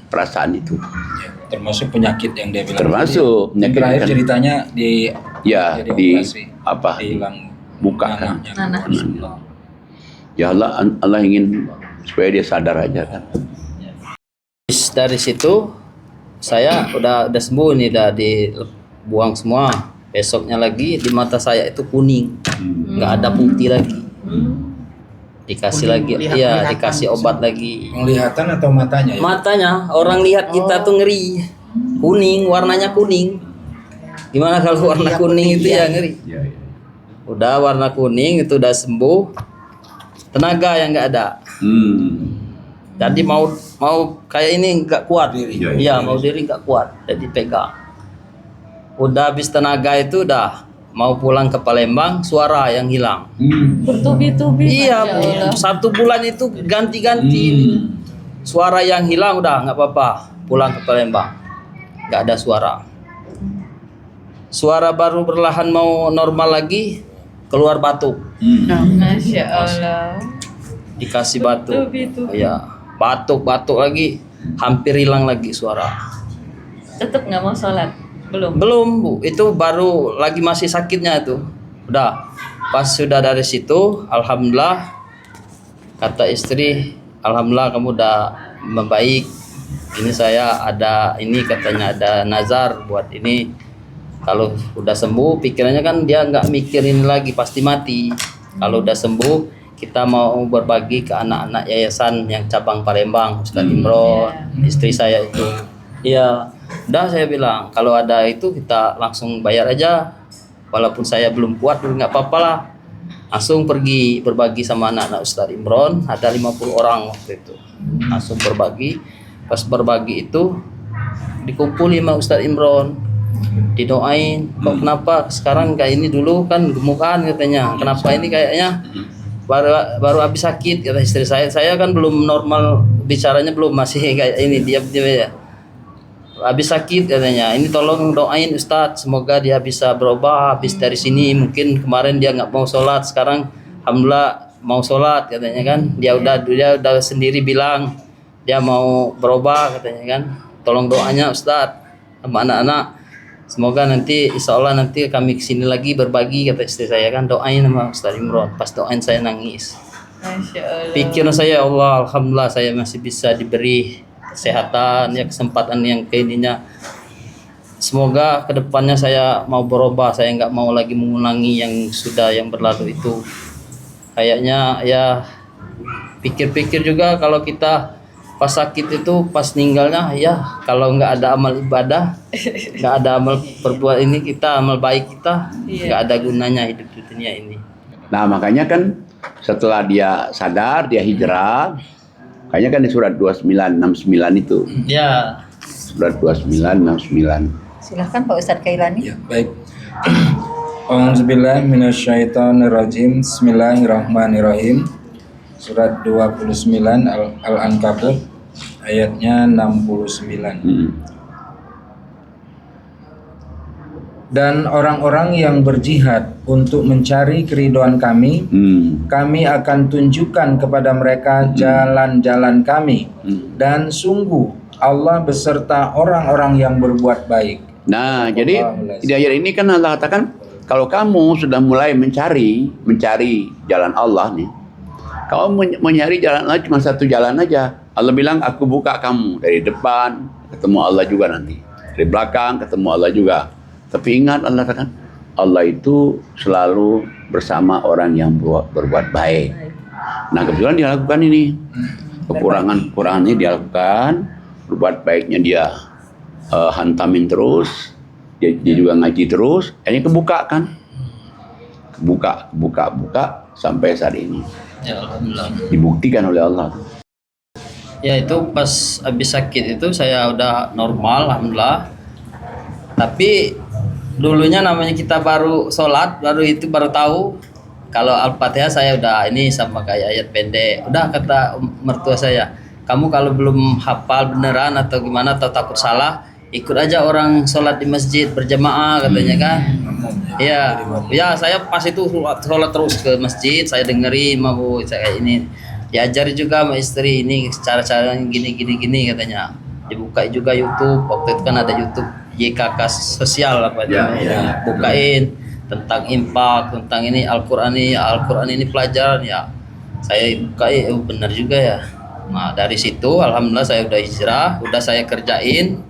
perasaan itu. Ya, termasuk penyakit yang dia bilang. Termasuk tadi. penyakit Terakhir kan. ceritanya Ya jadi di operasi, apa? dihilang Buka kan. nanahnya. Ya Allah ingin supaya dia sadar aja kan. Dari situ saya udah sembuh nih, udah dibuang semua. Besoknya lagi di mata saya itu kuning, nggak ada putih lagi. Dikasih lagi, iya dikasih obat lagi. Penglihatan atau matanya ya? Matanya orang lihat kita tuh ngeri, kuning, warnanya kuning. Gimana kalau warna kuning itu ya ngeri. Udah warna kuning itu udah sembuh, tenaga yang nggak ada. Jadi mau kayak ini nggak kuat. Diri. Iya, mau diri nggak kuat. Jadi pegang. Udah habis tenaga itu udah mau pulang ke Palembang, suara yang hilang. Bertubi-tubi. Iya, Masya Bu. Allah. 1 bulan itu ganti-ganti. Suara yang hilang udah nggak apa-apa. Pulang ke Palembang, nggak ada suara. Suara baru perlahan mau normal lagi, keluar batuk. Masya Allah. Dikasih batuk. Bertubi-tubi. Iya, batuk lagi, hampir hilang lagi suara. Tetap nggak mau sholat? Belum. Belum, Bu. Itu baru lagi masih sakitnya itu. Udah. Pas sudah dari situ, alhamdulillah kata istri, alhamdulillah kamu udah membaik. Ini saya ada ini katanya ada nazar buat ini. Kalau udah sembuh, pikirannya kan dia nggak mikirin lagi pasti mati. Kalau udah sembuh, kita mau berbagi ke anak-anak yayasan yang cabang Palembang, Ustadz Imron, istri saya itu. Iya, udah saya bilang kalau ada itu kita langsung bayar aja. Walaupun saya belum kuat, nggak apa-apa lah. Langsung pergi berbagi sama anak-anak Ustadz Imron, ada 50 orang waktu itu. Langsung berbagi. Pas berbagi itu dikumpuli sama Ustadz Imron, didoain. Kok kenapa sekarang kayak ini, dulu kan gemukan katanya, kenapa ini kayaknya baru habis sakit, kata istri saya kan belum normal bicaranya, belum, masih kayak ini diam ya. Habis sakit katanya, ini tolong doain Ustadz, semoga dia bisa berubah habis dari sini. Mungkin kemarin dia nggak mau sholat, sekarang alhamdulillah mau sholat katanya kan. Dia udah sendiri bilang dia mau berubah katanya kan. Tolong doanya Ustadz sama anak-anak, semoga nanti insya Allah nanti kami kesini lagi berbagi, kata istri saya kan. Doain sama Ustadz Imron. Pas doain saya nangis. Masya Allah. Pikiran saya, Allah, alhamdulillah saya masih bisa diberi kesehatan, ya kesempatan yang kayak ininya. Semoga kedepannya saya mau berubah, saya nggak mau lagi mengulangi yang berlalu itu. Kayaknya ya pikir-pikir juga kalau kita pas sakit itu, pas meninggalnya, ya kalau nggak ada amal ibadah, nggak ada amal perbuat ini kita, amal baik kita, nggak ada gunanya hidup di dunia ini. Nah makanya kan setelah dia sadar, dia hijrah, kayaknya kan di surat 2969 itu. Ya. Surat 2969. Silahkan Pak Ustadz Kailani. Ya, baik. A'udzubillahi minasyaitonirrajim. Bismillahirrahmanirrahim. Surat 29 Al-Ankabut ayatnya 69. Dan orang-orang yang berjihad untuk mencari keridhaan kami, kami akan tunjukkan kepada mereka jalan-jalan kami. Dan sungguh Allah beserta orang-orang yang berbuat baik. Nah, jadi di ayat ini kan Allah katakan, kalau kamu sudah mulai mencari jalan Allah nih, kamu mencari jalan Allah cuma satu jalan aja. Allah bilang, aku buka kamu dari depan, ketemu Allah juga nanti. Dari belakang, ketemu Allah juga. Tapi ingat, Allah katakan, Allah itu selalu bersama orang yang berbuat baik. Nah, kebetulan dia lakukan ini. Kekurangannya dia lakukan, berbuat baiknya dia hantamin terus, dia juga ngaji terus, akhirnya kebuka kan. Kebuka sampai saat ini. Ya, alhamdulillah. Dibuktikan oleh Allah. Ya itu pas habis sakit itu saya udah normal, alhamdulillah. Tapi dulunya namanya kita baru sholat, baru tahu kalau Al-Fatihah saya udah ini sama kayak ayat pendek. Udah kata mertua saya, kamu kalau belum hafal beneran atau gimana atau takut salah, ikut aja orang sholat di masjid berjamaah katanya kan. Ya saya pas itu sholat terus ke masjid, saya dengerin mau saya ini. Diajari juga sama istri ini cara-cara gini katanya. Dibuka juga YouTube, waktu itu kan ada YouTube YKK sosial apa namanya. Bukain tentang impak, tentang ini Al-Qur'an ini pelajaran ya. Saya bukain, benar juga ya. Nah, dari situ alhamdulillah saya udah hijrah, udah saya kerjain.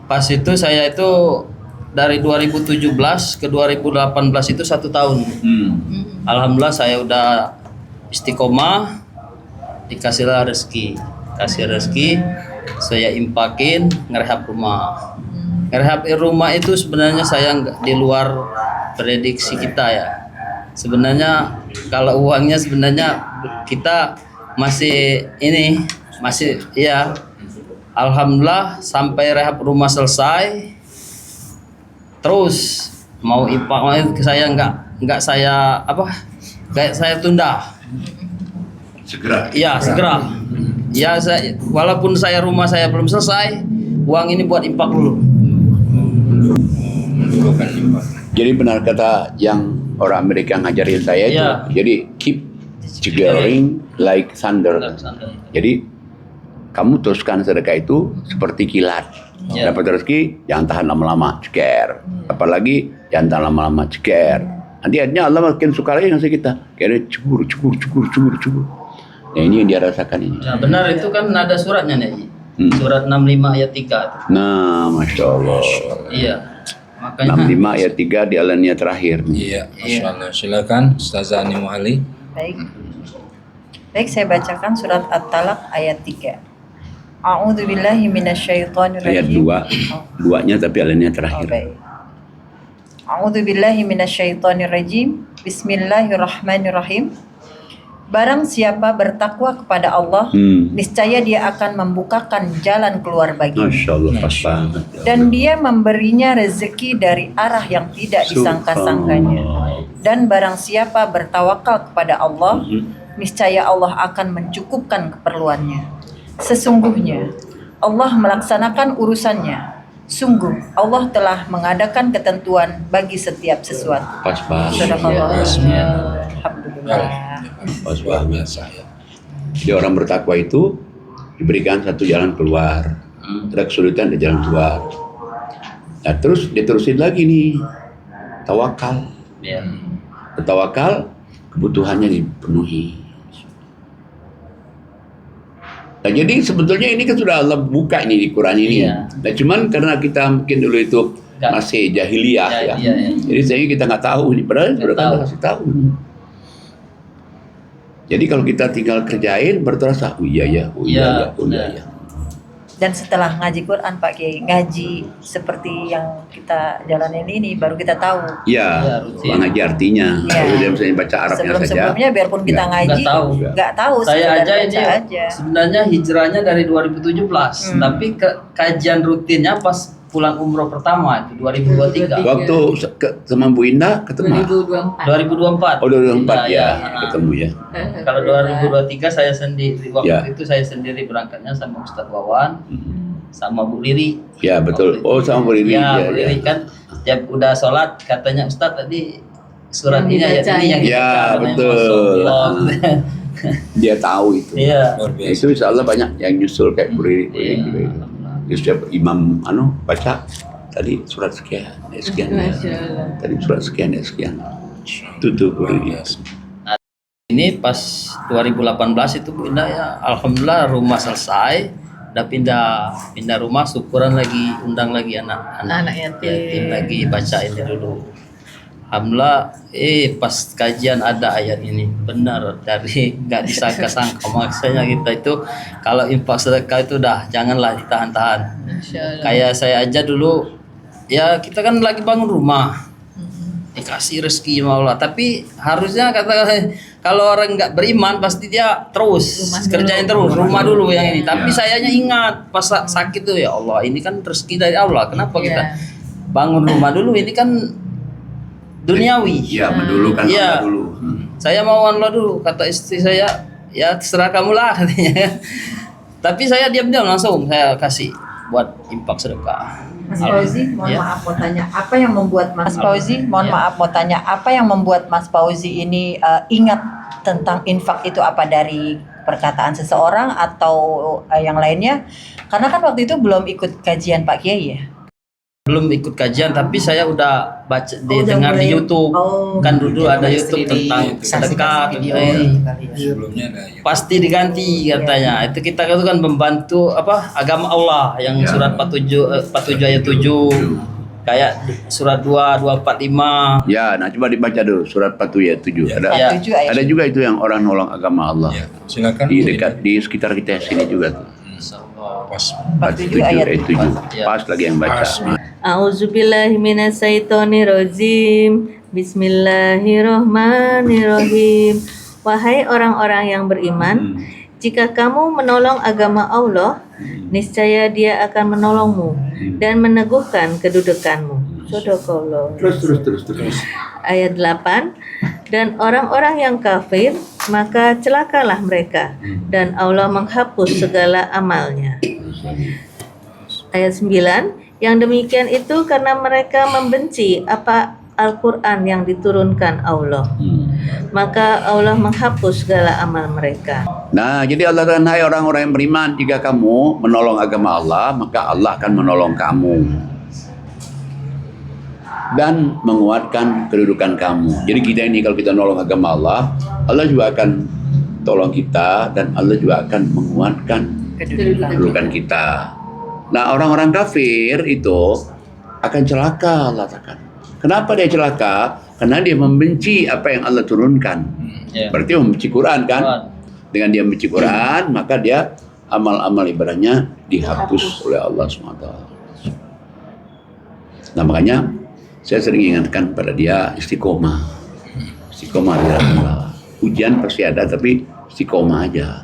Pas itu saya itu dari 2017 ke 2018 itu 1 tahun. Alhamdulillah saya udah istiqomah, dikasihlah rezeki, saya impakin ngerehab rumah. Ngerehab rumah itu sebenarnya saya di luar prediksi kita ya. Sebenarnya kalau uangnya sebenarnya kita masih ini masih ya alhamdulillah sampai rehab rumah selesai terus mau IPA saya nggak saya kayak saya tunda Segera. segera ya saya walaupun rumah saya belum selesai uang ini buat impak dulu. Mendulukan infak. Jadi benar kata yang orang Amerika ngajarin saya itu. Iya. Jadi keep jiggering like thunder. Jadi kamu teruskan sedekah itu seperti kilat. Iya. Dapat rezeki jangan tahan lama-lama, ceker. Apalagi jangan tahan lama-lama, ceker. Nanti akhirnya Allah makin suka lagi ngasih kita. Kayaknya cubur. Nah ini yang dia rasakan ini. Nah, benar itu kan ada suratnya nih. Surat 65 ayat 3. Nah, Masya Allah. Iya. Makanya 65 ayat 3 di alannya terakhir. Iya, Masya Allah. Silakan Ustazah Ani Muhali. Baik, saya bacakan surat At-Talaq ayat 3. A'udzubillahi minasyaitonirrajim. Ayat 2. Duanya tapi alannya terakhir. Baik. A'udzubillahi minasyaitonirrajim. Bismillahirrahmanirrahim. Barang siapa bertakwa kepada Allah, niscaya dia akan membukakan jalan keluar baginya. Masya Allah, pas banget. Dan dia memberinya rezeki dari arah yang tidak disangka-sangkanya. Dan barang siapa bertawakal kepada Allah, niscaya Allah akan mencukupkan keperluannya. Sesungguhnya Allah melaksanakan urusannya. Sungguh Allah telah mengadakan ketentuan bagi setiap sesuatu. Pas banget. Sadaqallah. Alhamdulillah. Pas banget. Jadi orang bertakwa itu diberikan satu jalan keluar. Ada kesulitan ada jalan keluar. Nah terus diterusin lagi nih. Tawakal. ya. Bertawakal, kebutuhannya dipenuhi. Nah jadi sebetulnya ini kan sudah Allah buka ini di Quran ini. Iya. Nah cuman karena kita mungkin dulu itu masih jahiliyah ya. Iya. Jadi saya kita nggak tahu ini padahal sudah tahu. kasih tahu. Jadi kalau kita tinggal kerjain baru terasa oh iya ya. Dan setelah ngaji Quran Pak Kiai, ngaji seperti yang kita jalanin ini baru kita tahu. Iya, rutin. ngaji artinya. Iya. Kalau dia misalnya baca Arabnya saja. Sebelum-sebelumnya biarpun kita ngaji nggak tahu. Saya sekedar aja ini baca aja. sebenarnya hijrahnya dari 2017, tapi kajian rutinnya pas pulang umroh pertama itu 2023. Waktu sama Bu Indah ketemu. 2024. 2024. Oh 2024 Iya, ya, ketemu ya. Kalau 2023 saya sendiri waktu Ya. itu saya sendiri berangkatnya sama Ustadz Wawan, sama Bu Riri. Ya betul. Oh sama Bu Riri. Ya, Bu Riri kan tiap udah sholat katanya Ustadz tadi surat Yang ini ayat dibaca. ini yang Ya, dibaca, betul. Masya Dia tahu itu. Iya. Luar biasa. Itu insya Allah banyak yang nyusul kayak Bu Riri. juga itu. Jadi setiap imam baca tadi surat sekian, sekian. Masya Allah. Tadi surat sekian, sekian. Itu Bu Riri. Ini pas 2018 itu pindah ya, alhamdulillah rumah selesai, udah pindah rumah, syukuran lagi undang lagi anak-anak Anak yatim lagi baca ini dulu. Alhamdulillah, pas kajian ada ayat ini benar dari nggak disangka-sangka. Maksudnya kita itu kalau infak sedekah itu janganlah ditahan-tahan. Masya Allah. Kayak saya aja dulu, ya kita kan lagi bangun rumah, dikasih rezeki sama Allah. Tapi harusnya kalau orang nggak beriman pasti dia terus kerjain terus rumah dulu yang ini. Tapi sayanya ingat pas sakit tuh ya Allah ini kan rezeki dari Allah. Kenapa kita bangun rumah dulu? Ini kan duniawi. Iya, mendulukan Iya. Allah dulu. Saya mau Allah dulu, kata istri saya, ya terserah kamu lah katanya. Tapi saya diam-diam langsung saya kasih buat infak sedekah. Mas Fauzi, mohon Ya. maaf mau tanya, apa yang membuat Mas Fauzi, mohon maaf mau tanya, apa yang membuat Mas Fauzi ini ingat tentang infak itu apa dari perkataan seseorang atau yang lainnya? Karena kan waktu itu belum ikut kajian Pak Kiai ya. Belum ikut kajian tapi saya udah baca dengar di YouTube. Kan dulu ada YouTube tentang sedekah video ini. Sebelumnya ada Pasti diganti katanya. Itu kita itu kan membantu agama Allah yang surat 47 ayat 7. Kayak surat 245. Ya, nah coba dibaca dulu surat 47 ayat 7. Ya. 47 ayat. Ada juga itu yang orang nolong agama Allah. Ya, silakan. Di dekat di sekitar kita sini juga tuh. Pas. 47 ayat 7. Ya. Pas lagi yang baca. A'udzubillahi minasyaitonirrajim. Bismillahirrahmanirrahim. Wahai orang-orang yang beriman, Jika kamu menolong agama Allah, niscaya Dia akan menolongmu dan meneguhkan kedudukanmu. Sadaqallah. Terus. Ayat 8. Dan orang-orang yang kafir, maka celakalah mereka, dan Allah menghapus segala amalnya. Ayat 9. Yang demikian itu karena mereka membenci apa Al-Quran yang diturunkan Allah, maka Allah menghapus segala amal mereka. Nah, jadi Allah katakan, hai orang-orang yang beriman, jika kamu menolong agama Allah, maka Allah akan menolong kamu dan menguatkan kedudukan kamu. Jadi kita ini kalau kita nolong agama Allah, Allah juga akan tolong kita dan Allah juga akan menguatkan kedudukan kita. Nah, orang-orang kafir itu akan celaka, Allah katakan. Kenapa dia celaka? Karena dia membenci apa yang Allah turunkan. Berarti membenci Quran kan? Dengan dia membenci Quran, maka dia amal-amal ibadahnya dihapus oleh Allah SWT. Nah, makanya saya sering ingatkan pada dia istiqomah. Istiqomah di jalan Allah. Ujian pasti ada, tapi istiqomah aja.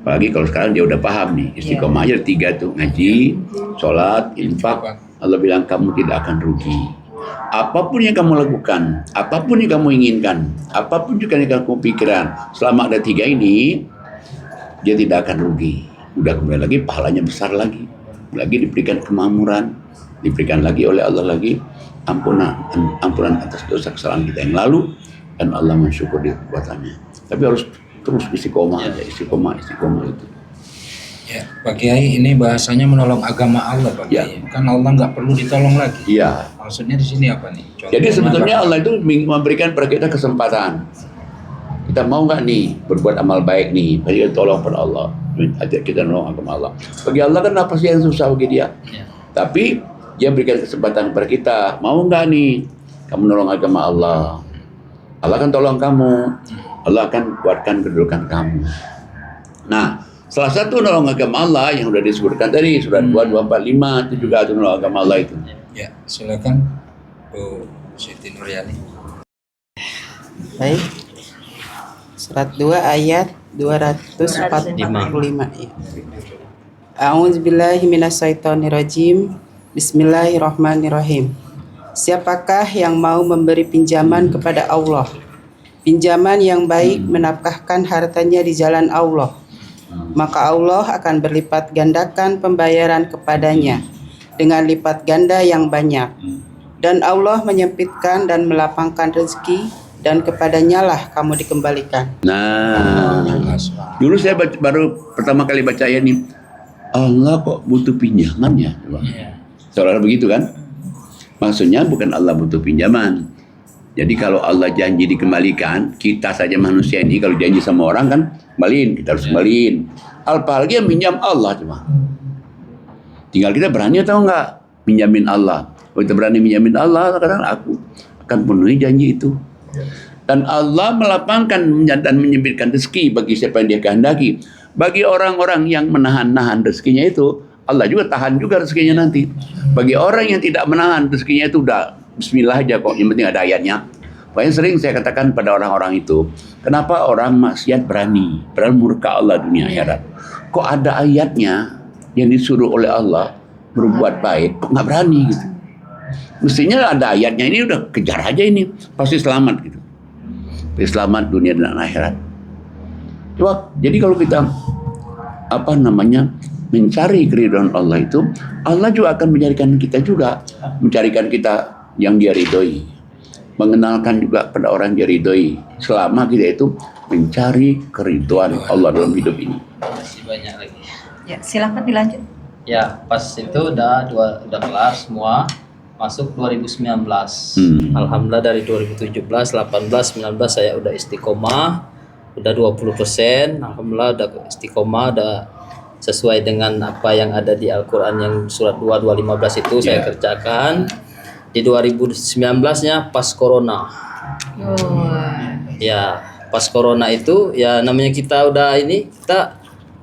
Apalagi kalau sekarang dia udah paham nih, istiqomah aja 3 tuh, ngaji, sholat, infak. Allah bilang kamu tidak akan rugi. Apapun yang kamu lakukan, apapun yang kamu inginkan, apapun juga yang kamu pikirkan, selama ada 3 ini, dia tidak akan rugi. Udah kembali lagi, pahalanya besar lagi. Lagi diberikan kemakmuran, diberikan lagi oleh Allah lagi ampunan atas dosa kesalahan kita yang lalu, dan Allah mensyukuri perbuatannya. Tapi harus terus istiqomah aja, istiqomah itu. Ya, Pak Kiai, ini bahasanya menolong agama Allah, Pak Kiai. Kan Allah nggak perlu ditolong lagi. Iya. Maksudnya di sini apa nih? Jadi sebetulnya Allah itu memberikan pada kita kesempatan. Kita mau nggak nih berbuat amal baik nih, bagi kita tolong pada Allah, ajak kita nolong agama Allah. Bagi Allah kan apa sih yang susah bagi dia? Tapi dia berikan kesempatan kepada kita. Mau nggak nih kamu nolong agama Allah? Allah akan tolong kamu. Allah akan kuatkan kedudukan kamu. Nah, salah satu nolong agama Allah yang sudah disebutkan tadi, surat 245 itu juga itu nolong agama Allah itu. Ya, silakan Bu Siti Nuryani. Baik. Surat 2 ayat 245. Ya. A'udzubillahi minasyaitonirrajim. Bismillahirrahmanirrahim. Siapakah yang mau memberi pinjaman kepada Allah? Pinjaman yang baik menafkahkan hartanya di jalan Allah. Maka Allah akan berlipat gandakan pembayaran kepadanya dengan lipat ganda yang banyak. Dan Allah menyempitkan dan melapangkan rezeki, dan kepadanya lah kamu dikembalikan. Nah, dulu saya baru pertama kali baca ayat ini, Allah kok butuh pinjamannya? Seolah-olah begitu kan? Maksudnya bukan Allah butuh pinjaman. Jadi kalau Allah janji dikembalikan, kita saja manusia ini kalau janji sama orang kan kembaliin, kita harus kembaliin. Apalagi yang minjam Allah cuma. Tinggal kita berani atau enggak minjamin Allah. Kalau kita berani minjamin Allah, kadang aku akan penuhi janji itu. Dan Allah melapangkan dan menyempitkan rezeki bagi siapa yang dia kehendaki. Bagi orang-orang yang menahan-nahan rezekinya itu, Allah juga tahan juga rezekinya nanti. Bagi orang yang tidak menahan rezekinya itu udah bismillah aja kok, yang penting ada ayatnya. Makanya sering saya katakan pada orang-orang itu, kenapa orang maksiat berani murka Allah dunia akhirat? Kok ada ayatnya yang disuruh oleh Allah berbuat baik, kok nggak berani gitu? Mestinya ada ayatnya, ini udah kejar aja ini, pasti selamat gitu. Pasti selamat dunia dan akhirat. Coba, jadi kalau kita mencari keridhaan Allah itu, Allah juga akan mencarikan kita yang dia ridhoi, mengenalkan juga pada orang dia ridhoi, selama kita itu mencari keridhaan Allah dalam hidup ini. Masih banyak lagi. Ya, silakan dilanjut. Ya, pas itu udah kelar semua, masuk 2019. Alhamdulillah dari 2017, 18, 19 saya udah istiqomah, udah 20%. Alhamdulillah udah istiqomah, udah sesuai dengan apa yang ada di Al-Quran yang surat 215 itu saya kerjakan. Di 2019-nya pas corona. Ya, pas corona itu ya namanya kita kita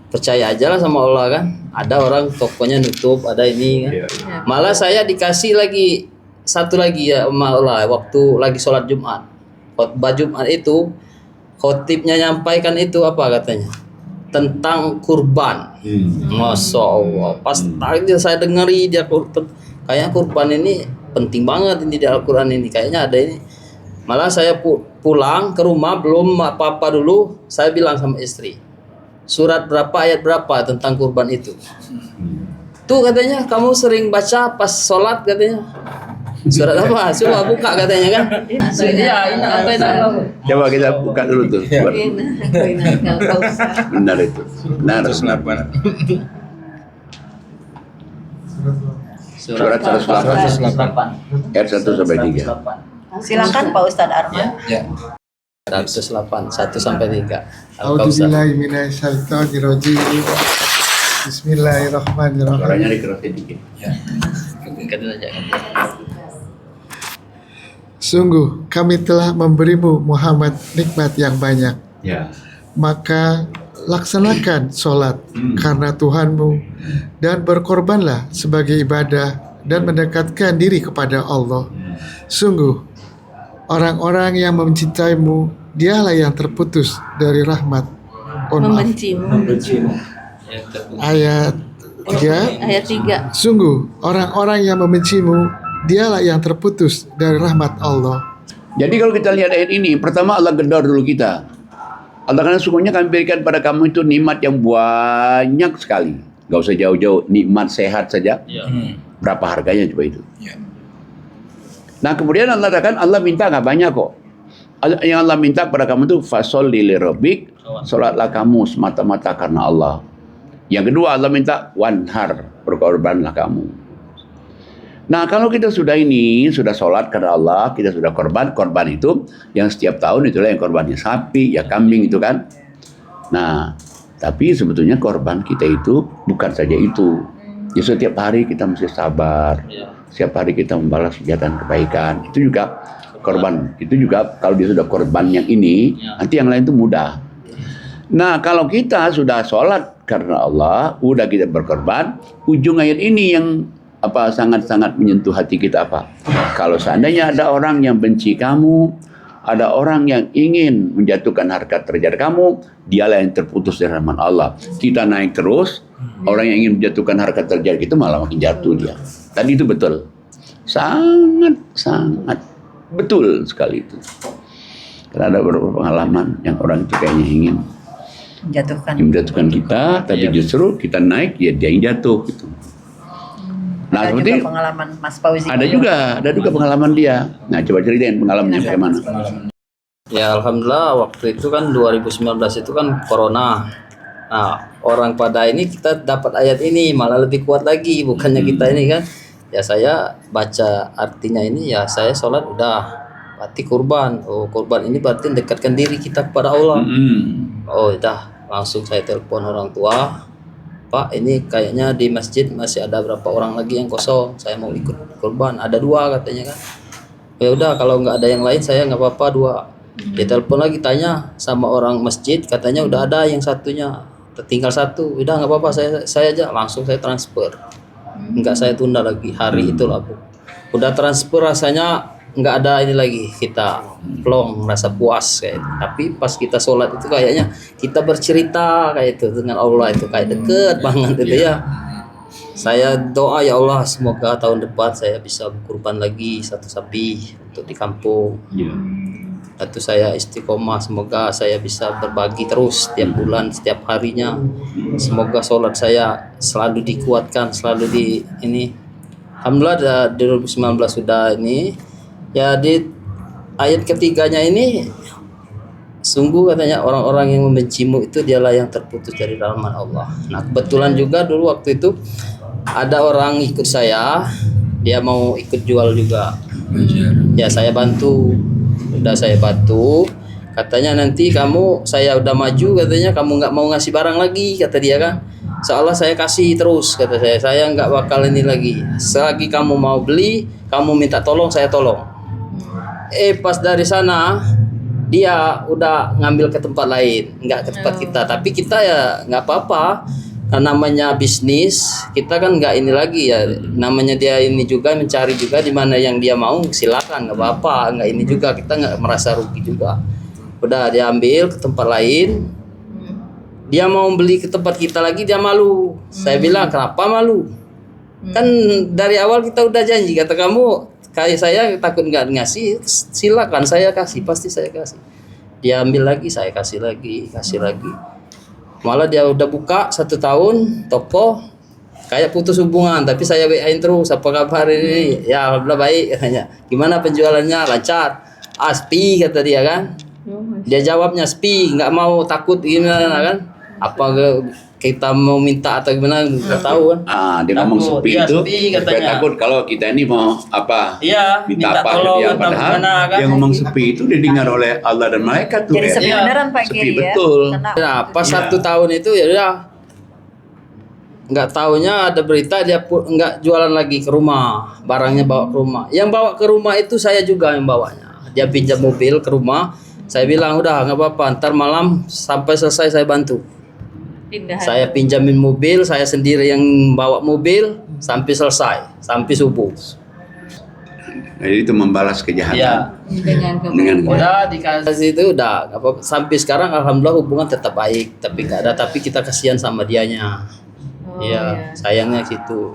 percaya aja lah sama Allah kan. Ada orang tokonya nutup, ada ini kan. Malah saya dikasih lagi satu lagi ya sama Allah waktu lagi sholat Jumat. Khotbah Jumat itu khotibnya nyampaikan itu apa katanya? tentang kurban. Masya Allah. Pas tadi saya dengeri dia kayaknya kurban ini penting banget ini di Al-Quran ini. Kayaknya ada ini. Malah saya pulang ke rumah belum apa-apa dulu. Saya bilang sama istri, surat berapa ayat berapa tentang kurban itu. Tuh katanya kamu sering baca pas sholat katanya. Surat apa? Coba buka katanya kan. Iya, ini apa itu? Coba kita buka dulu tuh. Benar itu. Benar. Surat 108. Ayat 1 sampai 3. Silakan Pak Ustadz Arman. Ya. 108 1 sampai 3. A'udzubillahi minasyaitonirrajim. Bismillahirrahmanirrahim. Suaranya dikerotin dikit. Sungguh kami telah memberimu Muhammad nikmat yang banyak. Ya. Maka laksanakan sholat karena Tuhanmu dan berkorbanlah sebagai ibadah dan mendekatkan diri kepada Allah. Sungguh orang-orang yang mencintaimu dialah yang terputus dari rahmat. Membencimu. Ayat 3. Ayat 3. Sungguh orang-orang yang membencimu dialah yang terputus dari rahmat Allah. Jadi kalau kita lihat ayat ini, pertama Allah gedor dulu kita. Allah karena sungguhnya kami berikan pada kamu itu nikmat yang banyak sekali. Gak usah jauh-jauh, nikmat sehat saja. Berapa harganya coba itu? Nah kemudian Allah katakan Allah minta nggak banyak kok. Yang Allah minta kepada kamu itu fasholli lirabbik, salatlah kamu semata-mata karena Allah. Yang kedua Allah minta wanhar, berkorbanlah kamu. Nah kalau kita sudah sholat karena Allah, kita sudah korban itu yang setiap tahun itulah yang korbannya sapi, ya kambing itu kan. Nah tapi sebetulnya korban kita itu bukan saja itu. Ya setiap hari kita mesti sabar, setiap hari kita membalas kegiatan kebaikan. Itu juga korban. Itu juga kalau dia sudah korban yang ini, nanti yang lain itu mudah. Nah kalau kita sudah sholat karena Allah, udah kita berkorban, ujung ayat ini yang sangat-sangat menyentuh hati kita apa? Kalau seandainya ada orang yang benci kamu, ada orang yang ingin menjatuhkan harkat derajat kamu, dialah yang terputus dari rahmat Allah. Kita naik terus, orang yang ingin menjatuhkan harkat derajat kita malah makin jatuh dia. Tadi itu betul. Sangat betul sekali itu. Karena ada beberapa pengalaman yang orang itu kayaknya ingin menjatuhkan kita, tapi justru kita naik, ya dia yang jatuh gitu. Nah, Ada seperti juga pengalaman Mas Fauzi. ada juga pengalaman dia. Nah, coba ceritain pengalamannya bagaimana. Ya alhamdulillah waktu itu kan 2019 itu kan corona. Nah orang pada ini kita dapat ayat ini malah lebih kuat lagi, bukannya kita ini kan. Ya saya baca artinya ini, ya saya sholat udah, berarti kurban. Oh kurban ini berarti dekatkan diri kita kepada Allah. Oh udah, langsung saya telepon orang tua. Pak ini kayaknya di masjid masih ada berapa orang lagi yang kosong, saya mau ikut kurban, ada 2 katanya kan. Ya udah kalau nggak ada yang lain saya nggak apa-apa 2. Dia telepon lagi tanya sama orang masjid, katanya udah ada yang satunya, tinggal 1. Udah nggak apa-apa, saya aja, langsung saya transfer, nggak saya tunda lagi hari itu lah Bu. Udah transfer rasanya nggak ada ini lagi, kita plong, rasa puas kayak itu. Tapi pas kita sholat itu kayaknya kita bercerita kayak itu dengan Allah, itu kayak deket banget itu ya. Saya doa ya Allah semoga tahun depan saya bisa berkurban lagi 1 sapi untuk di kampung. Itu saya istiqomah, semoga saya bisa berbagi terus setiap bulan, setiap harinya. Semoga sholat saya selalu dikuatkan, selalu di ini. Alhamdulillah 2019 sudah ini. Ya di ayat ketiganya ini, sungguh katanya orang-orang yang membencimu itu dialah yang terputus dari rahmat Allah. Nah kebetulan juga dulu waktu itu ada orang ikut saya, dia mau ikut jual juga. Ya saya bantu, katanya nanti saya udah maju katanya, kamu nggak mau ngasih barang lagi kata dia kan. Seolah saya kasih terus kata saya nggak bakal ini lagi. Selagi kamu mau beli, kamu minta tolong, saya tolong. Pas dari sana dia udah ngambil ke tempat lain, nggak ke tempat kita. Tapi kita ya nggak apa-apa, namanya bisnis, kita kan nggak ini lagi ya. Namanya dia ini juga mencari juga di mana yang dia mau, silakan, nggak apa-apa, nggak ini juga, kita nggak merasa rugi juga. Udah dia ambil ke tempat lain. dia mau beli ke tempat kita lagi dia malu. Saya bilang kenapa malu? Kan dari awal kita udah janji, kata kamu kayak saya takut nggak ngasih, silakan saya kasih, pasti saya kasih. Dia ambil lagi, saya kasih lagi. Malah dia udah buka 1 tahun toko, kayak putus hubungan, tapi saya WA-in terus, apa kabar ini? Ya alhamdulillah baik katanya. Gimana penjualannya? Lancar. Sepi kata dia kan. Dia jawabnya sepi, nggak mau, takut gimana kan? Apa kita mau minta atau gimana nggak tahu kan? Dia ngomong Takut. sepi Iya, itu sepi katanya. supaya takut kalau kita ini mau apa, Iya, minta apa ke tolong dia, atau padahal gimana kan? dia ngomong sepi itu didengar oleh Allah dan malaikat tuh. Jadi sepi Iya. beneran Pak Sepi Kiai ya. betul. Karena Nah, pas Iya. 1 tahun itu ya udah nggak taunya ada berita dia nggak jualan lagi ke rumah, barangnya bawa ke rumah. Yang bawa ke rumah itu saya juga yang bawanya. Dia pinjam mobil ke rumah, saya bilang udah nggak apa-apa, ntar malam sampai selesai saya bantu. Pindahan. Saya pinjamin mobil, saya sendiri yang bawa mobil sampai selesai, sampai subuh. Jadi itu membalas kejahatan Iya. dengan Udah dikasih itu udah nggak apa-apa. Sampai sekarang alhamdulillah hubungan tetap baik, tapi nggak ada, tapi kita kasihan sama dianya. Iya, sayangnya gitu.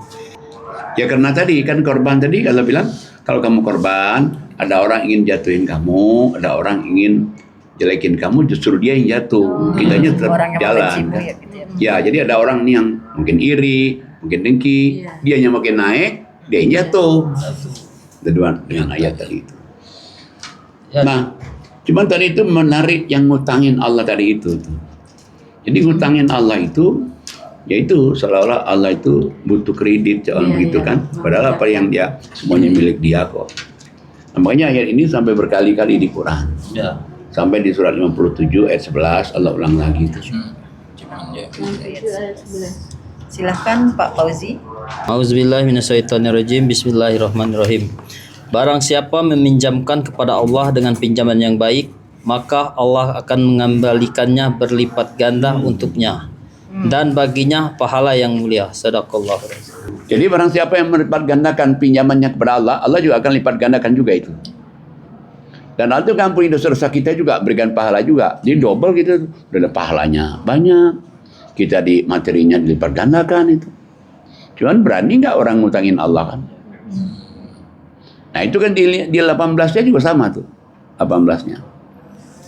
Ya karena tadi kan korban tadi kalau bilang kalau kamu korban, ada orang ingin jatuhin kamu, ada orang ingin jelekin kamu, justru dia yang jatuh. Kitanya tetap orang yang jalan. membencimu ya gitu ya. Ya, jadi ada orang nih yang mungkin iri, mungkin dengki, dianya makin naik, dia yang jatuh. Dengan ayat tadi itu. Ya. Nah, cuman tadi itu menarik yang ngutangin Allah tadi itu tuh. Jadi ngutangin Allah itu yaitu seolah-olah Allah itu butuh kredit jangan begitu kan, padahal apa yang dia semuanya milik dia kok. Nah, makanya ayat ini sampai berkali-kali di Quran, Ya. sampai di surat 57 ayat 11 Allah ulang lagi itu. Silahkan Pak Fauzi. Auzubillahi minasyaitonirrajim. Bismillahirrahmanirrahim. Barang siapa meminjamkan kepada Allah dengan pinjaman yang baik, maka Allah akan mengembalikannya berlipat ganda untuknya dan baginya pahala yang mulia. Sadaqallahu alazim. Jadi barang siapa yang melipat gandakan pinjamannya kepada Allah, Allah juga akan lipat gandakan juga itu. Dan Allah itu ngampuni dosa-dosa kita juga, berikan pahala juga. Jadi double gitu, udah ada pahalanya banyak. Kita di materinya dilipat gandakan itu. Cuman berani nggak orang ngutangin Allah kan? Nah itu kan di 18-nya juga sama tuh. 18-nya.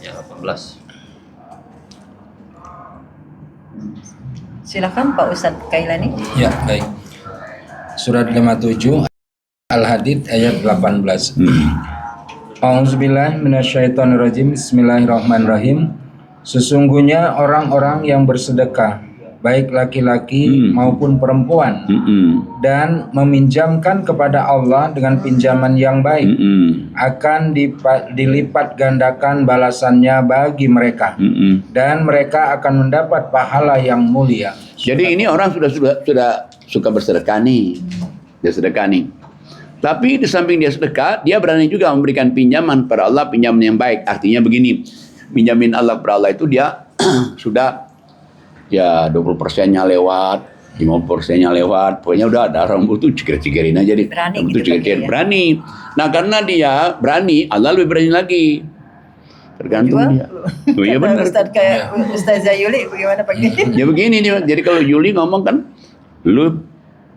Ya, 18. Silahkan Pak Ustadz Kailani. Ya, baik. Surat 57 Al-Hadid ayat 18. A'udzubillahi minasyaitonirrajim. Bismillahirrahmanirrahim. Sesungguhnya orang-orang yang bersedekah, baik laki-laki maupun perempuan, dan meminjamkan kepada Allah dengan pinjaman yang baik, akan dilipat gandakan balasannya bagi mereka, dan mereka akan mendapat pahala yang mulia. Jadi ini orang sudah suka bersedekah nih. Dia sedekah nih. Tapi di samping dia sedekah, dia berani juga memberikan pinjaman pada Allah, pinjaman yang baik. Artinya begini, pinjamin Allah kepada Allah itu dia sudah ya 20%-nya lewat, 50%-nya lewat, pokoknya udah ada rambut tuh cikir-cikirin aja deh. Berani Rambut gitu tuh cikirin, Pak, ya? berani. Nah karena dia berani, Allah lebih berani lagi. Tergantung Jual? dia. Oh, iya benar. Ustadz kayak Ustazah Yuli bagaimana Pak Kiai? Ya begini nih, jadi kalau Yuli ngomong kan, lu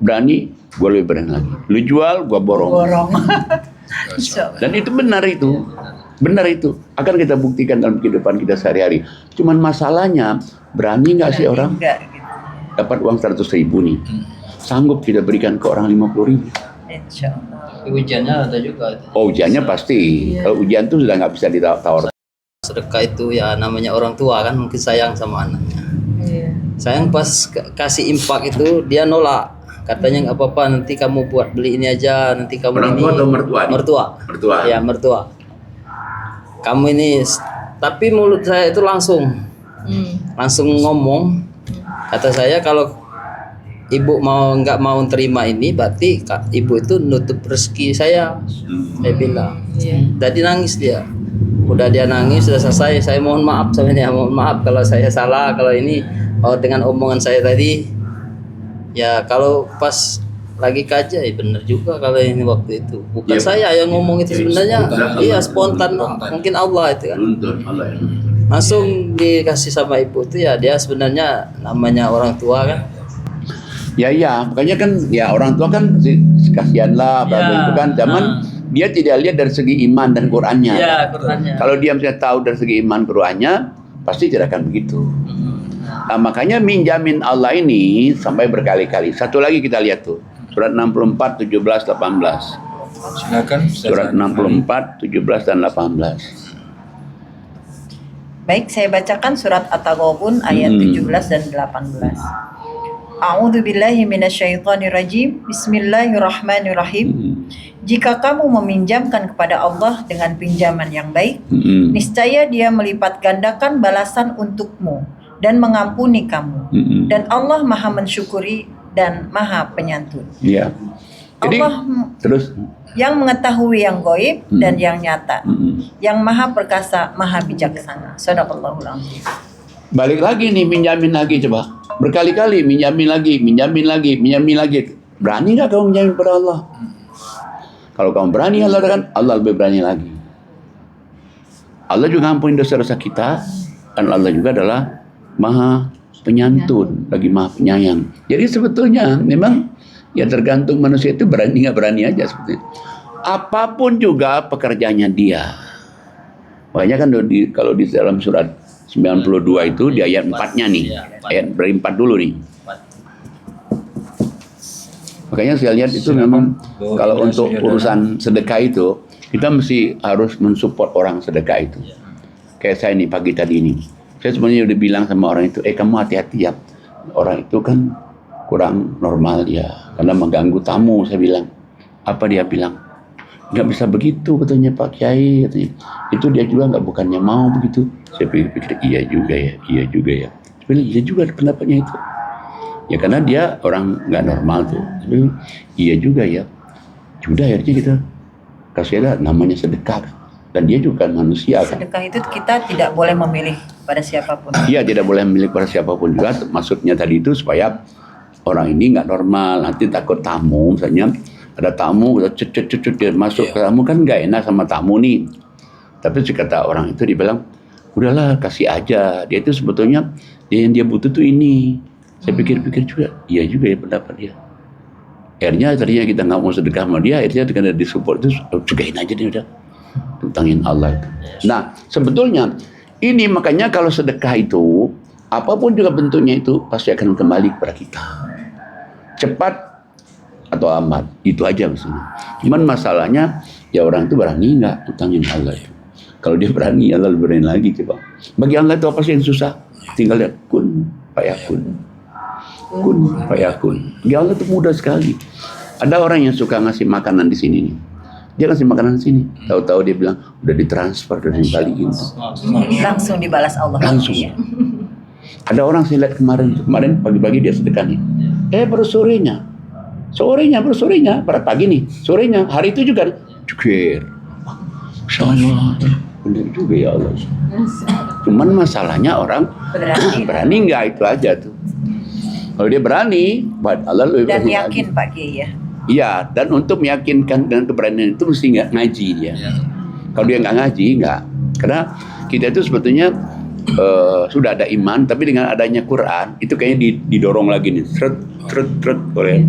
berani, gue lebih berani lagi. Lu jual, gue borong. Borong. Insya Allah. Dan itu benar itu. Benar itu. Akan kita buktikan dalam kehidupan kita sehari-hari. Cuman masalahnya, berani nggak sih orang Enggak gitu. dapat uang 100.000 nih, sanggup kita berikan ke orang 50.000? Insya Allah. Ujiannya ada juga. Oh ujiannya pasti. Kalau ujian tuh sudah nggak bisa ditawar. Sedekah itu ya namanya orang tua kan mungkin sayang sama anaknya. Sayang pas kasih impak itu dia nolak. Katanya nggak apa-apa, nanti kamu buat beli ini aja, nanti kamu Orang ini. tua atau mertua nih? Mertua. Mertua. Ya mertua. Kamu ini, tapi mulut saya itu langsung ngomong. Kata saya kalau ibu nggak mau terima ini, berarti ibu itu nutup rezeki saya. Saya bilang. Jadi nangis dia. Udah dia nangis, sudah selesai. Saya mohon maaf sama dia, mohon maaf kalau saya salah, kalau ini dengan omongan saya tadi. Ya kalau pas lagi kaji ya benar juga kalau ini waktu itu. Bukan Ya, saya yang ngomong itu sebenarnya. spontan. Iya spontan. Mungkin Allah itu kan. Nuntun Allah yang langsung dikasih sama ibu itu ya dia sebenarnya namanya orang tua kan. Ya, makanya kan ya orang tua kan kasihan lah, itu kan zaman dia tidak lihat dari segi iman dan Qur'annya. Iya, Qur'annya. Kalau dia misalnya tahu dari segi iman Qur'annya, pasti tidak akan begitu. Nah, makanya minjamin Allah ini sampai berkali-kali. Satu lagi kita lihat tuh, surat 64, 17, 18. Silakan. Ustaz Surat Ali. 64, 17 dan 18. Baik, saya bacakan surat At-Taghabun ayat 17 dan 18. A'udzu billahi minasyaitonir rajim. Bismillahirrahmanirrahim. Jika kamu meminjamkan kepada Allah dengan pinjaman yang baik, niscaya Dia melipat gandakan balasan untukmu dan mengampuni kamu. Dan Allah Maha mensyukuri dan Maha penyantun. Iya. Jadi Allah terus yang mengetahui yang gaib dan yang nyata, yang Maha perkasa, Maha bijaksana. Shadaqallahul azim. balik lagi nih, minjamin lagi coba. Berkali-kali minjamin lagi. Berani nggak kamu minjamin pada Allah? Kalau kamu berani, Allah lebih berani lagi. Allah juga ampuni dosa-dosa kita, dan Allah juga adalah Maha Penyantun, lagi Maha Penyayang. Jadi sebetulnya memang ya tergantung manusia itu berani nggak berani aja sebetulnya. Apapun juga pekerjaannya dia. Makanya kan kalau di dalam surat 92 itu di ayat 4-nya nih. Ayat 4 dulu nih. Makanya saya lihat itu memang kalau untuk urusan sedekah itu kita mesti harus mensupport orang sedekah itu. Kayak saya nih pagi tadi ini. Saya sebenarnya udah bilang sama orang itu, kamu hati-hati ya. Orang itu kan kurang normal ya, karena mengganggu tamu. Saya bilang, apa dia bilang? Nggak bisa begitu katanya Pak Kiai, katanya. Itu dia juga bukannya mau begitu. Saya pikir iya juga ya. Sebenarnya iya juga pendapatnya itu. Ya karena dia orang nggak normal tuh. Sebenarnya iya juga ya. Sudah akhirnya kita kasih ada namanya sedekah. Dan dia juga kan manusia kan. Sedekah itu kita tidak boleh memilih pada siapapun. Iya, tidak boleh memilih pada siapapun juga. Maksudnya tadi itu supaya orang ini nggak normal. Nanti takut tamu, misalnya ada tamu, dia masuk ke tamu kan nggak enak sama tamu nih. Tapi kata orang itu dibilang, udahlah kasih aja. Dia itu sebetulnya yang dia butuh tuh ini. Saya pikir-pikir juga, iya juga ya pendapat dia. Akhirnya tadinya kita nggak mau sedekah sama dia, akhirnya karena disupport itu cegahin aja dia udah. Tentangin Allah itu. Nah, sebetulnya ini makanya kalau sedekah itu apapun juga bentuknya itu pasti akan kembali kepada kita. Cepat atau lambat, itu aja maksudnya. Cuman masalahnya ya orang itu berani nggak tentangin Allah itu. Kalau dia berani, Allah lebih berani lagi coba. Bagi Allah itu apa sih yang susah? Tinggal lihat kun fayakun. Kun fayakun. Bagi Allah itu mudah sekali. Ada orang yang suka ngasih makanan di sini nih. Dia kasih makanan sini, tahu-tahu dia bilang udah ditransfer dari balikin. Langsung dibalas Allah. Langsung. Ya. Ada orang saya lihat kemarin pagi-pagi dia sedekah nih. Baru sorenya, pada pagi nih, sorenya, hari itu juga cukir. Masya Allah, benar juga ya Allah. Cuman masalahnya orang berani nggak itu aja tuh. Kalau dia berani, buat Allah lebih Dan berani yakin lagi. Pak Kiai ya. Iya, dan untuk meyakinkan dengan keberanian itu mesti nggak ngaji dia. Kalau dia nggak ngaji, nggak. Karena kita itu sebetulnya sudah ada iman, tapi dengan adanya Quran itu kayaknya didorong lagi nih, tret oleh,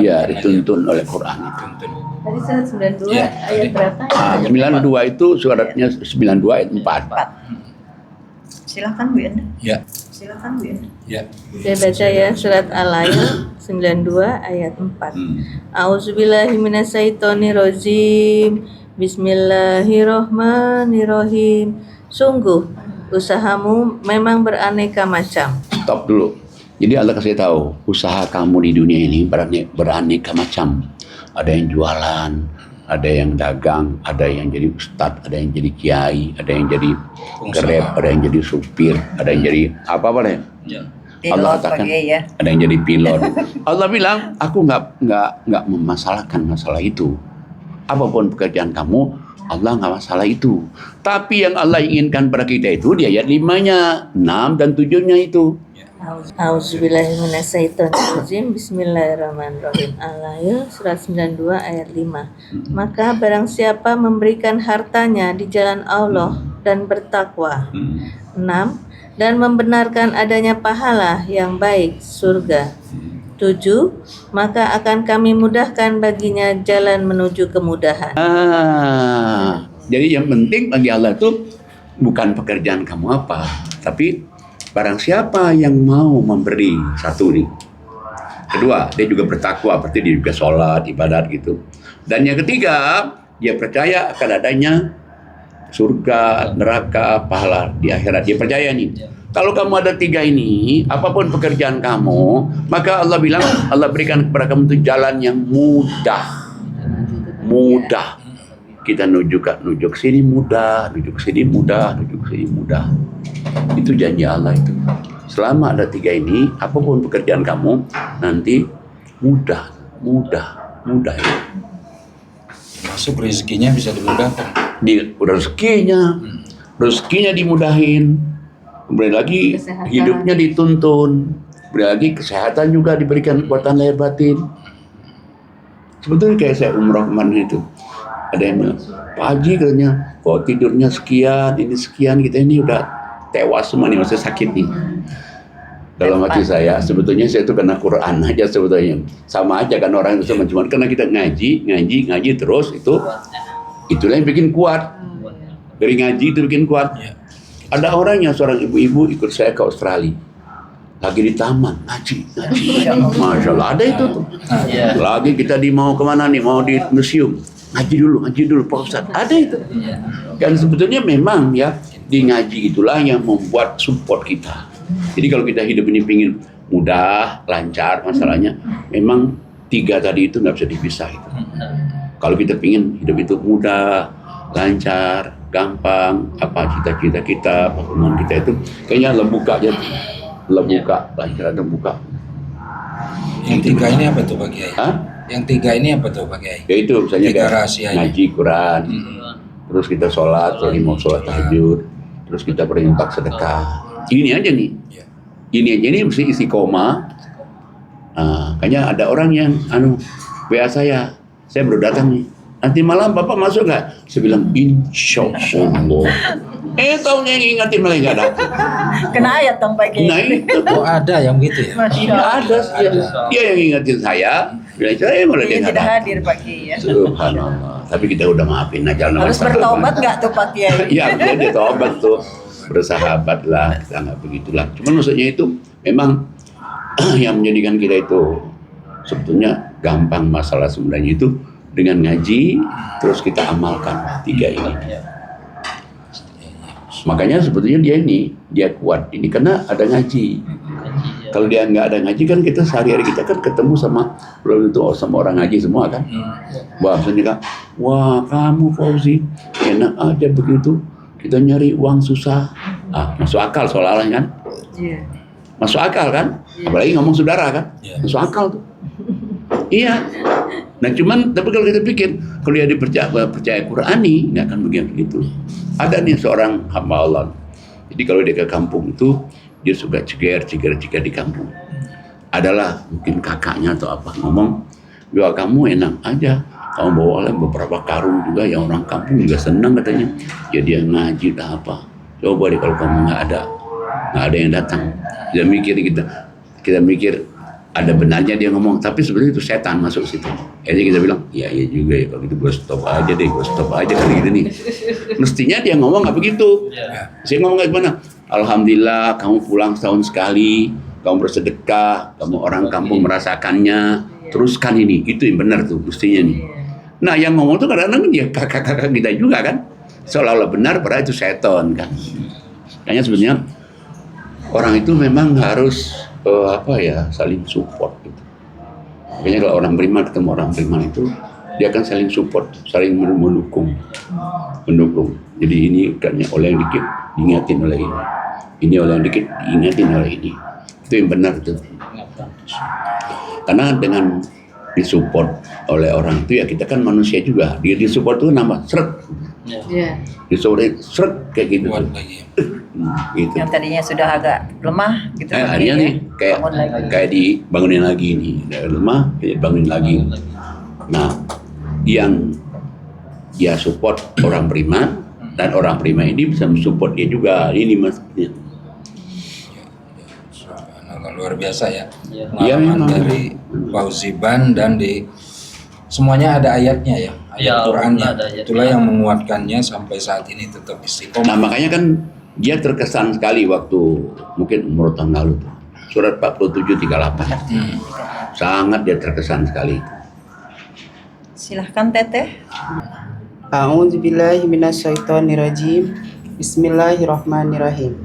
iya dituntun oleh Quran itu. Tadi surat 92 ayat berapa? 92 itu suratnya 92 ayat 4. Silakan Bu Enda. Ya. Silakan Bu Enda. Ya. Saya baca ya surat Al-Ayat 92 ayat 4. A'udzubillahi minasyaitonirrajim. Bismillahirrahmanirrahim. Sungguh usahamu memang beraneka macam. Stop dulu. Jadi Allah kasih tahu, usaha kamu di dunia ini beraneka macam. Ada yang jualan, ada yang dagang, ada yang jadi ustadz, ada yang jadi kiai, ada yang jadi grab, ada yang jadi supir, ada yang jadi apa-apa deh. Allah katakan, ya. ada yang jadi pilot. Allah bilang, aku nggak memasalahkan masalah itu. Apapun pekerjaan kamu, Allah nggak masalah itu. Tapi yang Allah inginkan pada kita itu di ayat 5-nya, 6 dan 7-nya itu. A'udzubillahi minasyaitonirrajim. Bismillahirrahmanirrahim. Al-Ayat surat 92 ayat 5. Maka barang siapa memberikan hartanya di jalan Allah dan bertakwa. 6. Dan membenarkan adanya pahala yang baik, surga. 7. Maka akan kami mudahkan baginya jalan menuju kemudahan. Jadi yang penting bagi Allah itu bukan pekerjaan kamu apa, tapi barang siapa yang mau memberi, satu nih. Kedua, dia juga bertakwa, berarti dia juga sholat, ibadat gitu. Dan yang ketiga, dia percaya akan adanya surga, neraka, pahala di akhirat. Dia percaya nih. Kalau kamu ada 3 ini, apapun pekerjaan kamu, maka Allah bilang, Allah berikan kepada kamu itu jalan yang mudah. Mudah. Kita nuju ke sini mudah, nuju ke sini mudah, nuju ke sini mudah. Itu janji Allah itu. Selama ada 3 ini, apapun pekerjaan kamu, nanti mudah ya. Masuk rezekinya bisa dimudahkan. Rezekinya dimudahin, kemudian lagi Kesehatan. hidupnya dituntun, kemudian lagi kesehatan juga diberikan kekuatan lahir batin. Sebetulnya kayak saya umroh kemarin itu, ada yang bilang, Pak Haji katanya, kok tidurnya sekian, ini sekian, kita ini udah tewas semua nih, maksudnya sakit nih. Dalam hati saya, sebetulnya saya itu kena Quran aja sebetulnya. Sama aja kan orang itu cuma karena kita ngaji terus itulah yang bikin kuat. Dari ngaji itu bikin kuat. Ada orang yang seorang ibu-ibu ikut saya ke Australia. Lagi di taman, ngaji. Masya Allah, ada itu tuh. Lagi kita mau kemana nih, mau di museum. Ngaji dulu Pak Ustadz. Ada itu. Dan sebetulnya memang ya, di ngaji itulah yang membuat support kita. Jadi kalau kita hidup ini pingin mudah, lancar masalahnya, memang 3 tadi itu nggak bisa dipisah itu. Kalau kita pingin hidup itu mudah, lancar, gampang, apa cita-cita kita, pengumuman kita itu, kayaknya lebuka aja, lancar atau buka. Yang 3 ini apa tuh Pak Kiai? Hah? Yang 3 ini apa tuh Pak Kiai? Ya itu misalnya 3 kayak rahasianya. ngaji Quran, terus kita sholat, lagi mau sholat tahajud, terus kita berinfak sedekah. Ini aja nih. Ini aja nih mesti isi koma. Kayaknya ada orang yang WA saya baru datang nih. Nanti malam Bapak masuk nggak? Saya bilang insya Allah. Tahunya yang ingatin malah nggak datang. Kena ayat dong Pak Kiai. Nah itu. Oh ada yang begitu ya? Masya Iya Allah. ada. Dia yang ingatin saya. Bilang saya malah dia Dia nggak tidak datang. hadir Pak Kiai ya. Subhanallah. Tapi kita udah maafin aja. Harus bertobat nggak tuh Pak Kiai? Iya, dia tobat tuh. Bersahabat lah, kita nggak begitulah. Cuman maksudnya itu memang yang menjadikan kita itu sebetulnya gampang masalah sebenarnya itu dengan ngaji, terus kita amalkan 3 ini. Makanya sebetulnya dia kuat ini karena ada ngaji. Kalau dia nggak ada ngaji kan kita sehari-hari kita kan ketemu sama belum itu sama orang ngaji semua kan. Wah, misalnya wah kamu Fauzi enak aja begitu. Kita nyari uang susah, masuk akal soalnya kan? Masuk akal kan? Apalagi ngomong saudara kan? Masuk akal tuh. Iya. Nah cuman, tapi kalau kita pikir, kalau dia percaya Qurani, nggak akan begitu. Ada nih seorang hamba Allah. Jadi kalau dia ke kampung itu, dia suka ceger di kampung. Adalah mungkin kakaknya atau apa ngomong, ya kamu enak aja. Kamu bawa beberapa karung juga yang orang kampung juga senang katanya. Ya dia ngaji dah apa. Coba deh kalau kamu nggak ada yang datang. Kita mikir ada benarnya dia ngomong, tapi sebenarnya itu setan masuk situ. Jadi kita bilang, iya juga ya kalau gitu gue stop aja kali gitu nih. Mestinya dia ngomong nggak begitu. Saya ngomong kayak gimana? Alhamdulillah kamu pulang setahun sekali, kamu bersedekah, kamu orang kampung merasakannya. Teruskan ini, itu yang benar tuh mestinya nih. Nah yang ngomong tuh kadang-kadang dia kakak-kakak kita juga kan, seolah-olah benar padahal itu seton kan. Kayaknya sebenarnya orang itu memang harus saling support gitu. Kayaknya kalau orang beriman ketemu orang beriman itu dia akan saling support, saling mendukung. Jadi ini kayaknya oleh yang dikit diingatin oleh ini oleh yang dikit diingatin oleh ini. Itu yang benar tuh. Karena dengan disupport oleh orang itu ya kita kan manusia juga. Dia disupport tuh nambah seret. Disupport seret kayak gitu. Kuat lagi. Gitu. Yang tadinya sudah agak lemah gitu. Akhirnya nih kayak dibangunin lagi nih. Dari lemah kayak bangunin lagi. Nah, yang dia support orang beriman Dan orang prima ini bisa mensupport dia juga. Ini maksudnya. Subhanallah, luar biasa ya. Iya. Iya, Pengalaman memang. dari Fauziban dan di semuanya ada ayatnya ya, ayat Ya, Qur'annya. ada ayatnya. Itulah yang menguatkannya sampai saat ini tetap istiqomah. Nah makanya kan dia terkesan sekali waktu mungkin umur tahun lalu tuh. Surat 47:38. Sangat dia terkesan sekali. Silahkan Teteh. A'udzubillahi minasyaitonirrajim. Bismillahirrahmanirrahim.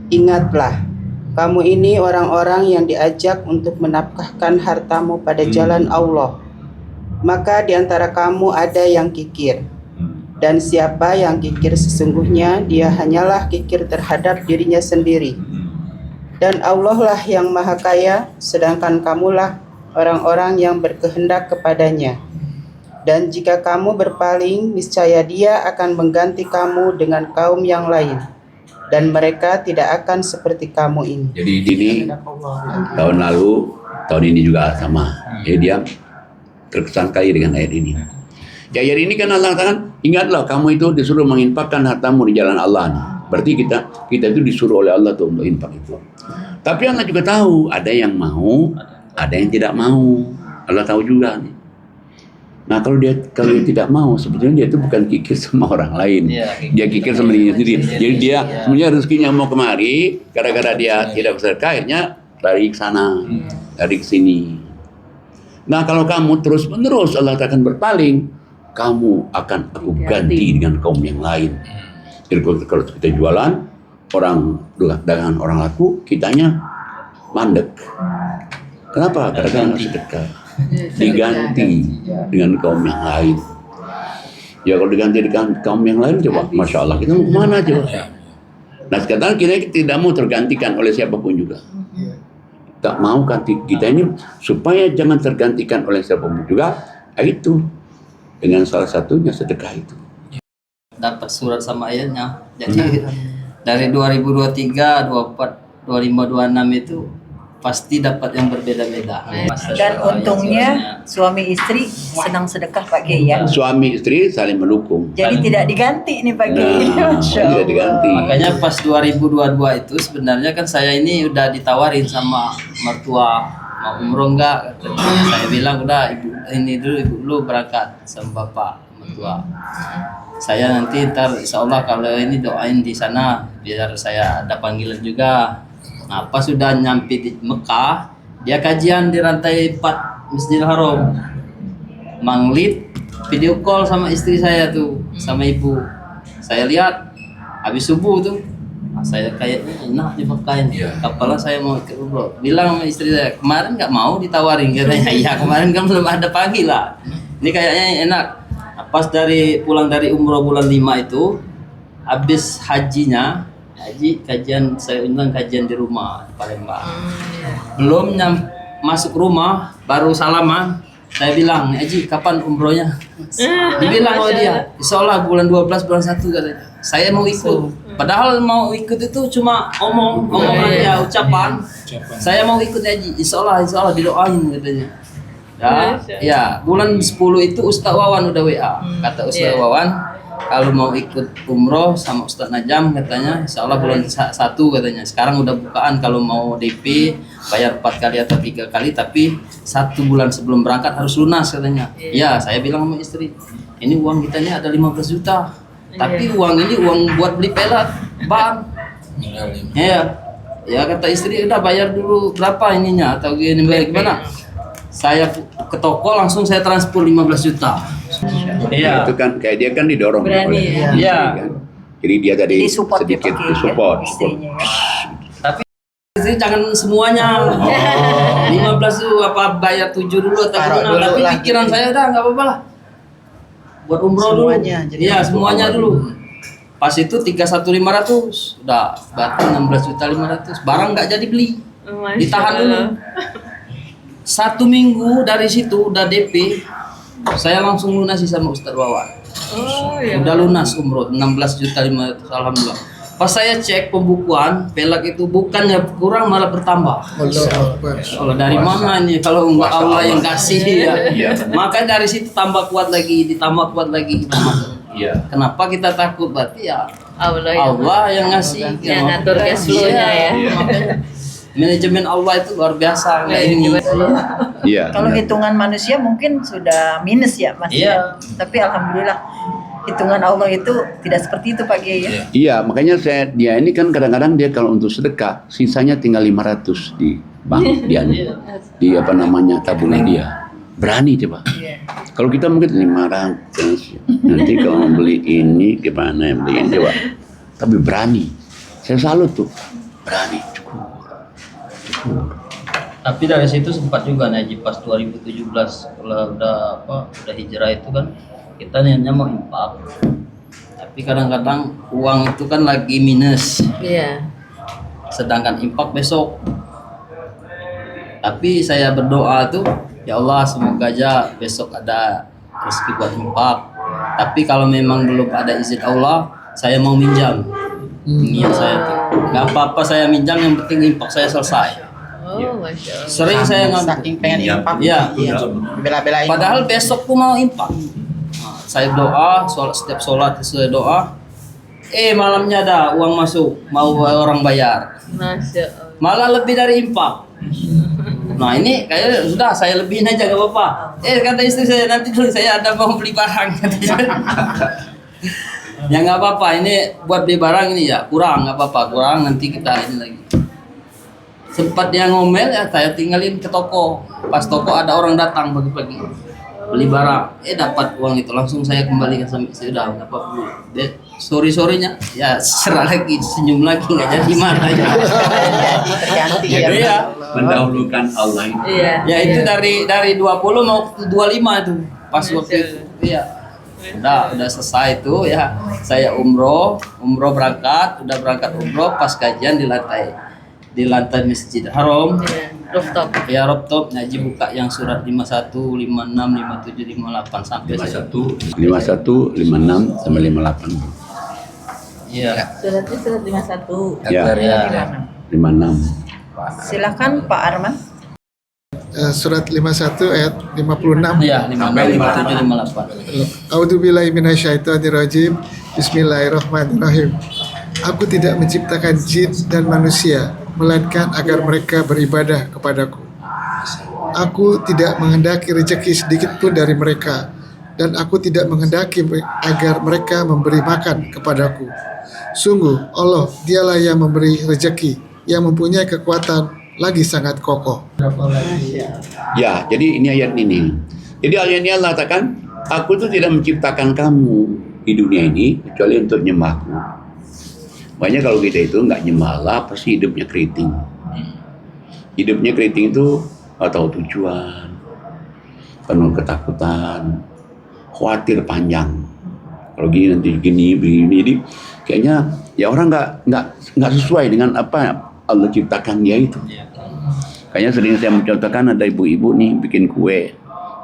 Ingatlah, kamu ini orang-orang yang diajak untuk menafkahkan hartamu pada jalan Allah. Maka di antara kamu ada yang kikir. Dan siapa yang kikir sesungguhnya dia hanyalah kikir terhadap dirinya sendiri. Dan Allah lah yang maha kaya, sedangkan kamulah orang-orang yang berkehendak kepadanya. Dan jika kamu berpaling, niscaya dia akan mengganti kamu dengan kaum yang lain. Dan mereka tidak akan seperti kamu ini. Jadi ini tahun lalu, tahun ini juga sama. Jadi dia terkesan sekali dengan ayat ini. Ya, ayat ini kan Allah katakan, ingatlah kamu itu disuruh menginfakkan hartamu di jalan Allah. Nih. Berarti kita itu disuruh oleh Allah tuh untuk infak itu. Tapi Allah juga tahu ada yang mau, ada yang tidak mau. Allah tahu juga nih. Nah kalau dia tidak mau, sebetulnya dia itu bukan kikir sama orang lain. Iya, Dia kikir sama dirinya sendiri. Jadi dia Iya. sebenarnya rezekinya mau kemari, gara-gara dia tidak bersedekah, akhirnya lari ke sana, lari ke sini. Nah kalau kamu terus-menerus Allah akan berpaling, kamu akan aku ganti dengan kaum yang lain. Jadi kalau kita jualan, orang dagangan orang laku, kitanya mandek. Kenapa? Karena sedekah. Diganti dengan kaum yang lain. Ya kalau diganti dengan kaum yang lain, coba, masya Allah, kita mau kemana coba? Nah sekarang kita tidak mau tergantikan oleh siapapun juga. Tak mau kita ini supaya jangan tergantikan oleh siapapun juga, itu dengan salah satunya sedekah itu. Dapat surat sama ayatnya. Jadi dari 2023, 24, 25, 26 itu pasti dapat yang berbeda-beda. Dan untungnya suami istri senang sedekah Pak Kiai ya. Suami istri saling mendukung. Jadi tidak diganti nih Pak Kiai. Nah, Masya tidak diganti. Makanya pas 2022 itu sebenarnya kan saya ini udah ditawarin sama mertua mau umroh enggak, katanya. Saya bilang udah ibu ini dulu, ibu lu berangkat sama bapak mertua. Saya nanti ntar insya Allah kalau ini doain di sana biar saya ada panggilan juga. Nah pas sudah nyampe di Mekah, dia kajian di rantai 4 Masjidil Haram. Manglit video call sama istri saya tuh, sama ibu. Saya lihat habis subuh tuh, nah, saya kayaknya enak di Mekah ini. Apalah saya mau ikut umroh. Bilang sama istri saya, kemarin nggak mau ditawarin, katanya. Iya kemarin kan belum ada pagi lah. Ini kayaknya enak. Nah, pas pulang dari umroh bulan 5 itu, habis haji kajian, saya undang kajian di rumah di Palembang. Belum masuk rumah, baru salaman. Saya bilang, Haji kapan umrohnya? Dibilang sama dia, insya Allah bulan 12, bulan 1 katanya. Saya mau ikut. Padahal mau ikut itu cuma omong aja, ucapan. Saya mau ikut Haji, insya Allah didoain katanya. Ya, bulan 10 itu Ustaz Wawan udah WA. Kata Ustaz Wawan, kalau mau ikut umroh sama Ustaz Najam katanya, insya Allah bulan 1 katanya. Sekarang udah bukaan kalau mau DP bayar 4 kali atau 3 kali, tapi 1 bulan sebelum berangkat harus lunas katanya. Ya, saya bilang sama istri, ini uang kita ini ada 15 juta, tapi uang ini uang buat beli pelet, ban. Ya kata istri udah bayar dulu berapa ininya atau gimana? Saya ke toko langsung saya transfer 15 juta. Iya. Itu kan kayak dia kan didorong Berani, oleh ya. istri Iya. kan. Jadi dia tadi Jadi support ya, sedikit Pak Kiai, ya, support. istrinya ya. Tapi istri jangan semuanya. 15 tuh apa bayar 7 dulu atau Taruh gimana? dulu Tapi lah. pikiran saya udah nggak apa-apa lah. Buat umroh Semuanya, dulu. jadi Iya, semuanya dulu. Pas itu 31.500 udah berarti 16.500. Barang nggak jadi beli. Ditahan dulu. 1 minggu dari situ udah DP. Saya langsung lunasi sama Ustaz Wawan. Udah lunas umroh 16.500.000, alhamdulillah. Pas saya cek pembukuan, pelak itu bukannya kurang malah bertambah. Allah dari mana ini kalau enggak Allah yang kasih ya. Maka dari situ tambah kuat lagi, ditambah kuat lagi. Iya. Kenapa kita takut? Berarti ya Allah yang ngasih, yang ngatur cash flow-nya ya. Manajemen Allah itu luar biasa. Iya. Kalau hitungan manusia mungkin sudah minus ya Mas. Iya. Tapi alhamdulillah hitungan Allah itu tidak seperti itu Pak Kiai ya. Iya, makanya dia ini kan kadang-kadang dia kalau untuk sedekah sisanya tinggal 500 di bank dia di apa namanya tabungan dia. Berani coba. Kalau kita mungkin 500 nanti kalau mau beli ini gimana beli ini coba. Tapi berani. Saya salut tuh. Berani cukup. Tapi dari situ sempat juga Haji pas 2017 kalau udah hijrah itu kan kita niatnya mau infak. Tapi kadang-kadang uang itu kan lagi minus. Iya. Sedangkan infak besok. Tapi saya berdoa tuh, ya Allah semoga aja besok ada rezeki buat infak. Tapi kalau memang belum ada izin Allah, saya mau minjam. Niat saya tuh. Gak apa-apa saya minjam, yang penting infak saya selesai. Oh, Masya Allah. Sering saya Saking pengen infak. Iya. Bela-belain. Padahal besok pun mau infak. Nah, saya doa, setiap sholat saya doa. Malamnya ada uang masuk, mau orang bayar. Masya Allah. Malah lebih dari infak. Nah ini kayak sudah saya lebihin aja gak apa-apa. Kata istri saya nanti dulu saya ada mau beli barang. Ya nggak apa-apa, ini buat beli barang ini ya kurang, nggak apa-apa, kurang nanti kita ini lagi. Sempat dia ngomel ya saya tinggalin ke toko. Pas toko ada orang datang pagi-pagi beli barang, dapat uang itu langsung saya kembalikan sama istri, udah nggak apa-apa. Sorry-sorrynya ya serah lagi, senyum lagi, nggak jadi marah ya. Terganti ya. Iya. Mendahulukan Allah itu. Iya. Ya itu dari 20 mau ke 25 itu pas waktu itu. Iya. Udah selesai itu ya. Saya umroh berangkat, udah berangkat umroh pas kajian di lantai Masjid Haram. Iya. Rooftop. Ya rooftop Haji buka yang surat 51, 56, 57, 58 sampai 51, 56 sampai 58. Iya. Suratnya surat 51. Ya. 56. Silakan Pak Arman. Surat 51 ayat 56. Iya, 56, 57, 58. A'udzubillahi minasyaitonirrajim. Bismillahirrahmanirrahim. Aku tidak menciptakan jin dan manusia melainkan agar mereka beribadah kepadaku. Aku tidak menghendaki rezeki sedikit pun dari mereka, dan aku tidak menghendaki agar mereka memberi makan kepadaku. Sungguh Allah dialah yang memberi rezeki, yang mempunyai kekuatan lagi sangat kokoh. Ya, jadi ini ayat ini. Jadi ayat ini Allah katakan, aku tuh tidak menciptakan kamu di dunia ini kecuali untuk nyembahku. Makanya kalau kita itu nggak nyembah Allah, pasti hidupnya keriting. Hidupnya keriting itu nggak tahu tujuan, penuh ketakutan, khawatir panjang. Kalau gini nanti begini, jadi kayaknya ya orang nggak sesuai dengan apa Allah ciptakan dia itu. Kayaknya sering saya mencontohkan ada ibu-ibu nih bikin kue,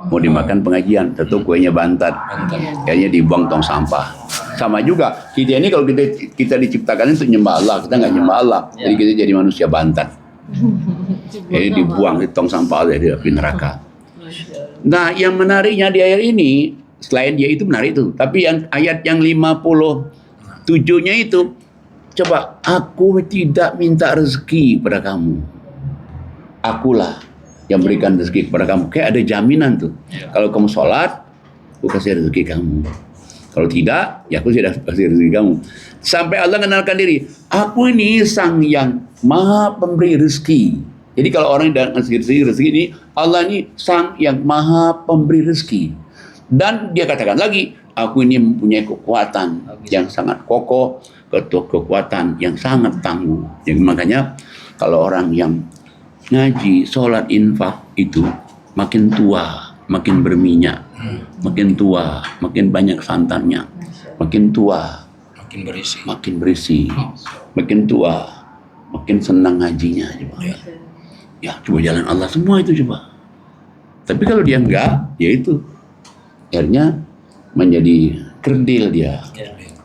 mau dimakan pengajian, tentu kuenya bantat, kayaknya dibuang tong sampah. Sama juga kita ini kalau kita diciptakan untuk nyembah Allah, kita nggak nyembah Allah, jadi kita jadi manusia bantat. Jadi dibuang di tong sampah di api neraka. Nah, yang menariknya di ayat ini, selain dia itu menarik itu, tapi yang ayat yang 57-nya itu, coba, aku tidak minta rezeki pada kamu. Akulah yang berikan rezeki kepada kamu. Kayak ada jaminan tuh. Kalau kamu sholat, aku kasih rezeki kamu. Kalau tidak, ya aku tidak kasih rezeki kamu. Sampai Allah mengenalkan diri. Aku ini sang yang maha pemberi rezeki. Jadi kalau orang yang ngasih rezeki ini, Allah ini sang yang maha pemberi rezeki. Dan dia katakan lagi, aku ini mempunyai kekuatan yang sangat kokoh, kekuatan yang sangat tangguh. Jadi makanya kalau orang yang ngaji, sholat, infak itu makin tua, makin berminyak, makin tua, makin banyak santannya, makin tua, makin berisi, makin tua, makin senang ngajinya. Coba. Ya, coba jalan Allah semua itu coba. Tapi kalau dia enggak, ya itu akhirnya menjadi kerdil dia.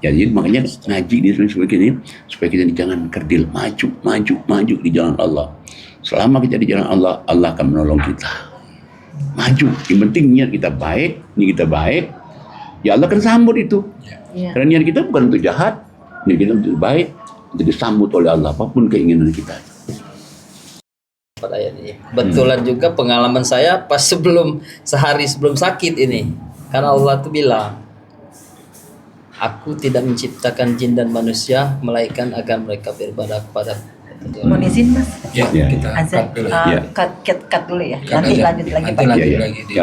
Jadi makanya ngaji di supaya kita jangan kerdil, maju di jalan Allah. Selama kita di jalan Allah, Allah akan menolong kita. Maju. Yang penting niat kita baik, ya Allah akan sambut itu. Ya. Karena niat kita bukan untuk jahat, niat kita untuk baik, untuk disambut oleh Allah apapun keinginan kita. Pada ayat ini. Kebetulan juga pengalaman saya pas sehari sebelum sakit ini. Karena Allah tuh bilang, aku tidak menciptakan jin dan manusia melainkan agar mereka beribadah kepada. Mohon izin Mas. Ya, Ya. kita Azan cut dulu. Ya. cut dulu ya. Cut Nanti aja. lanjut lagi Nanti Pak. lanjut Ya, ya. lagi di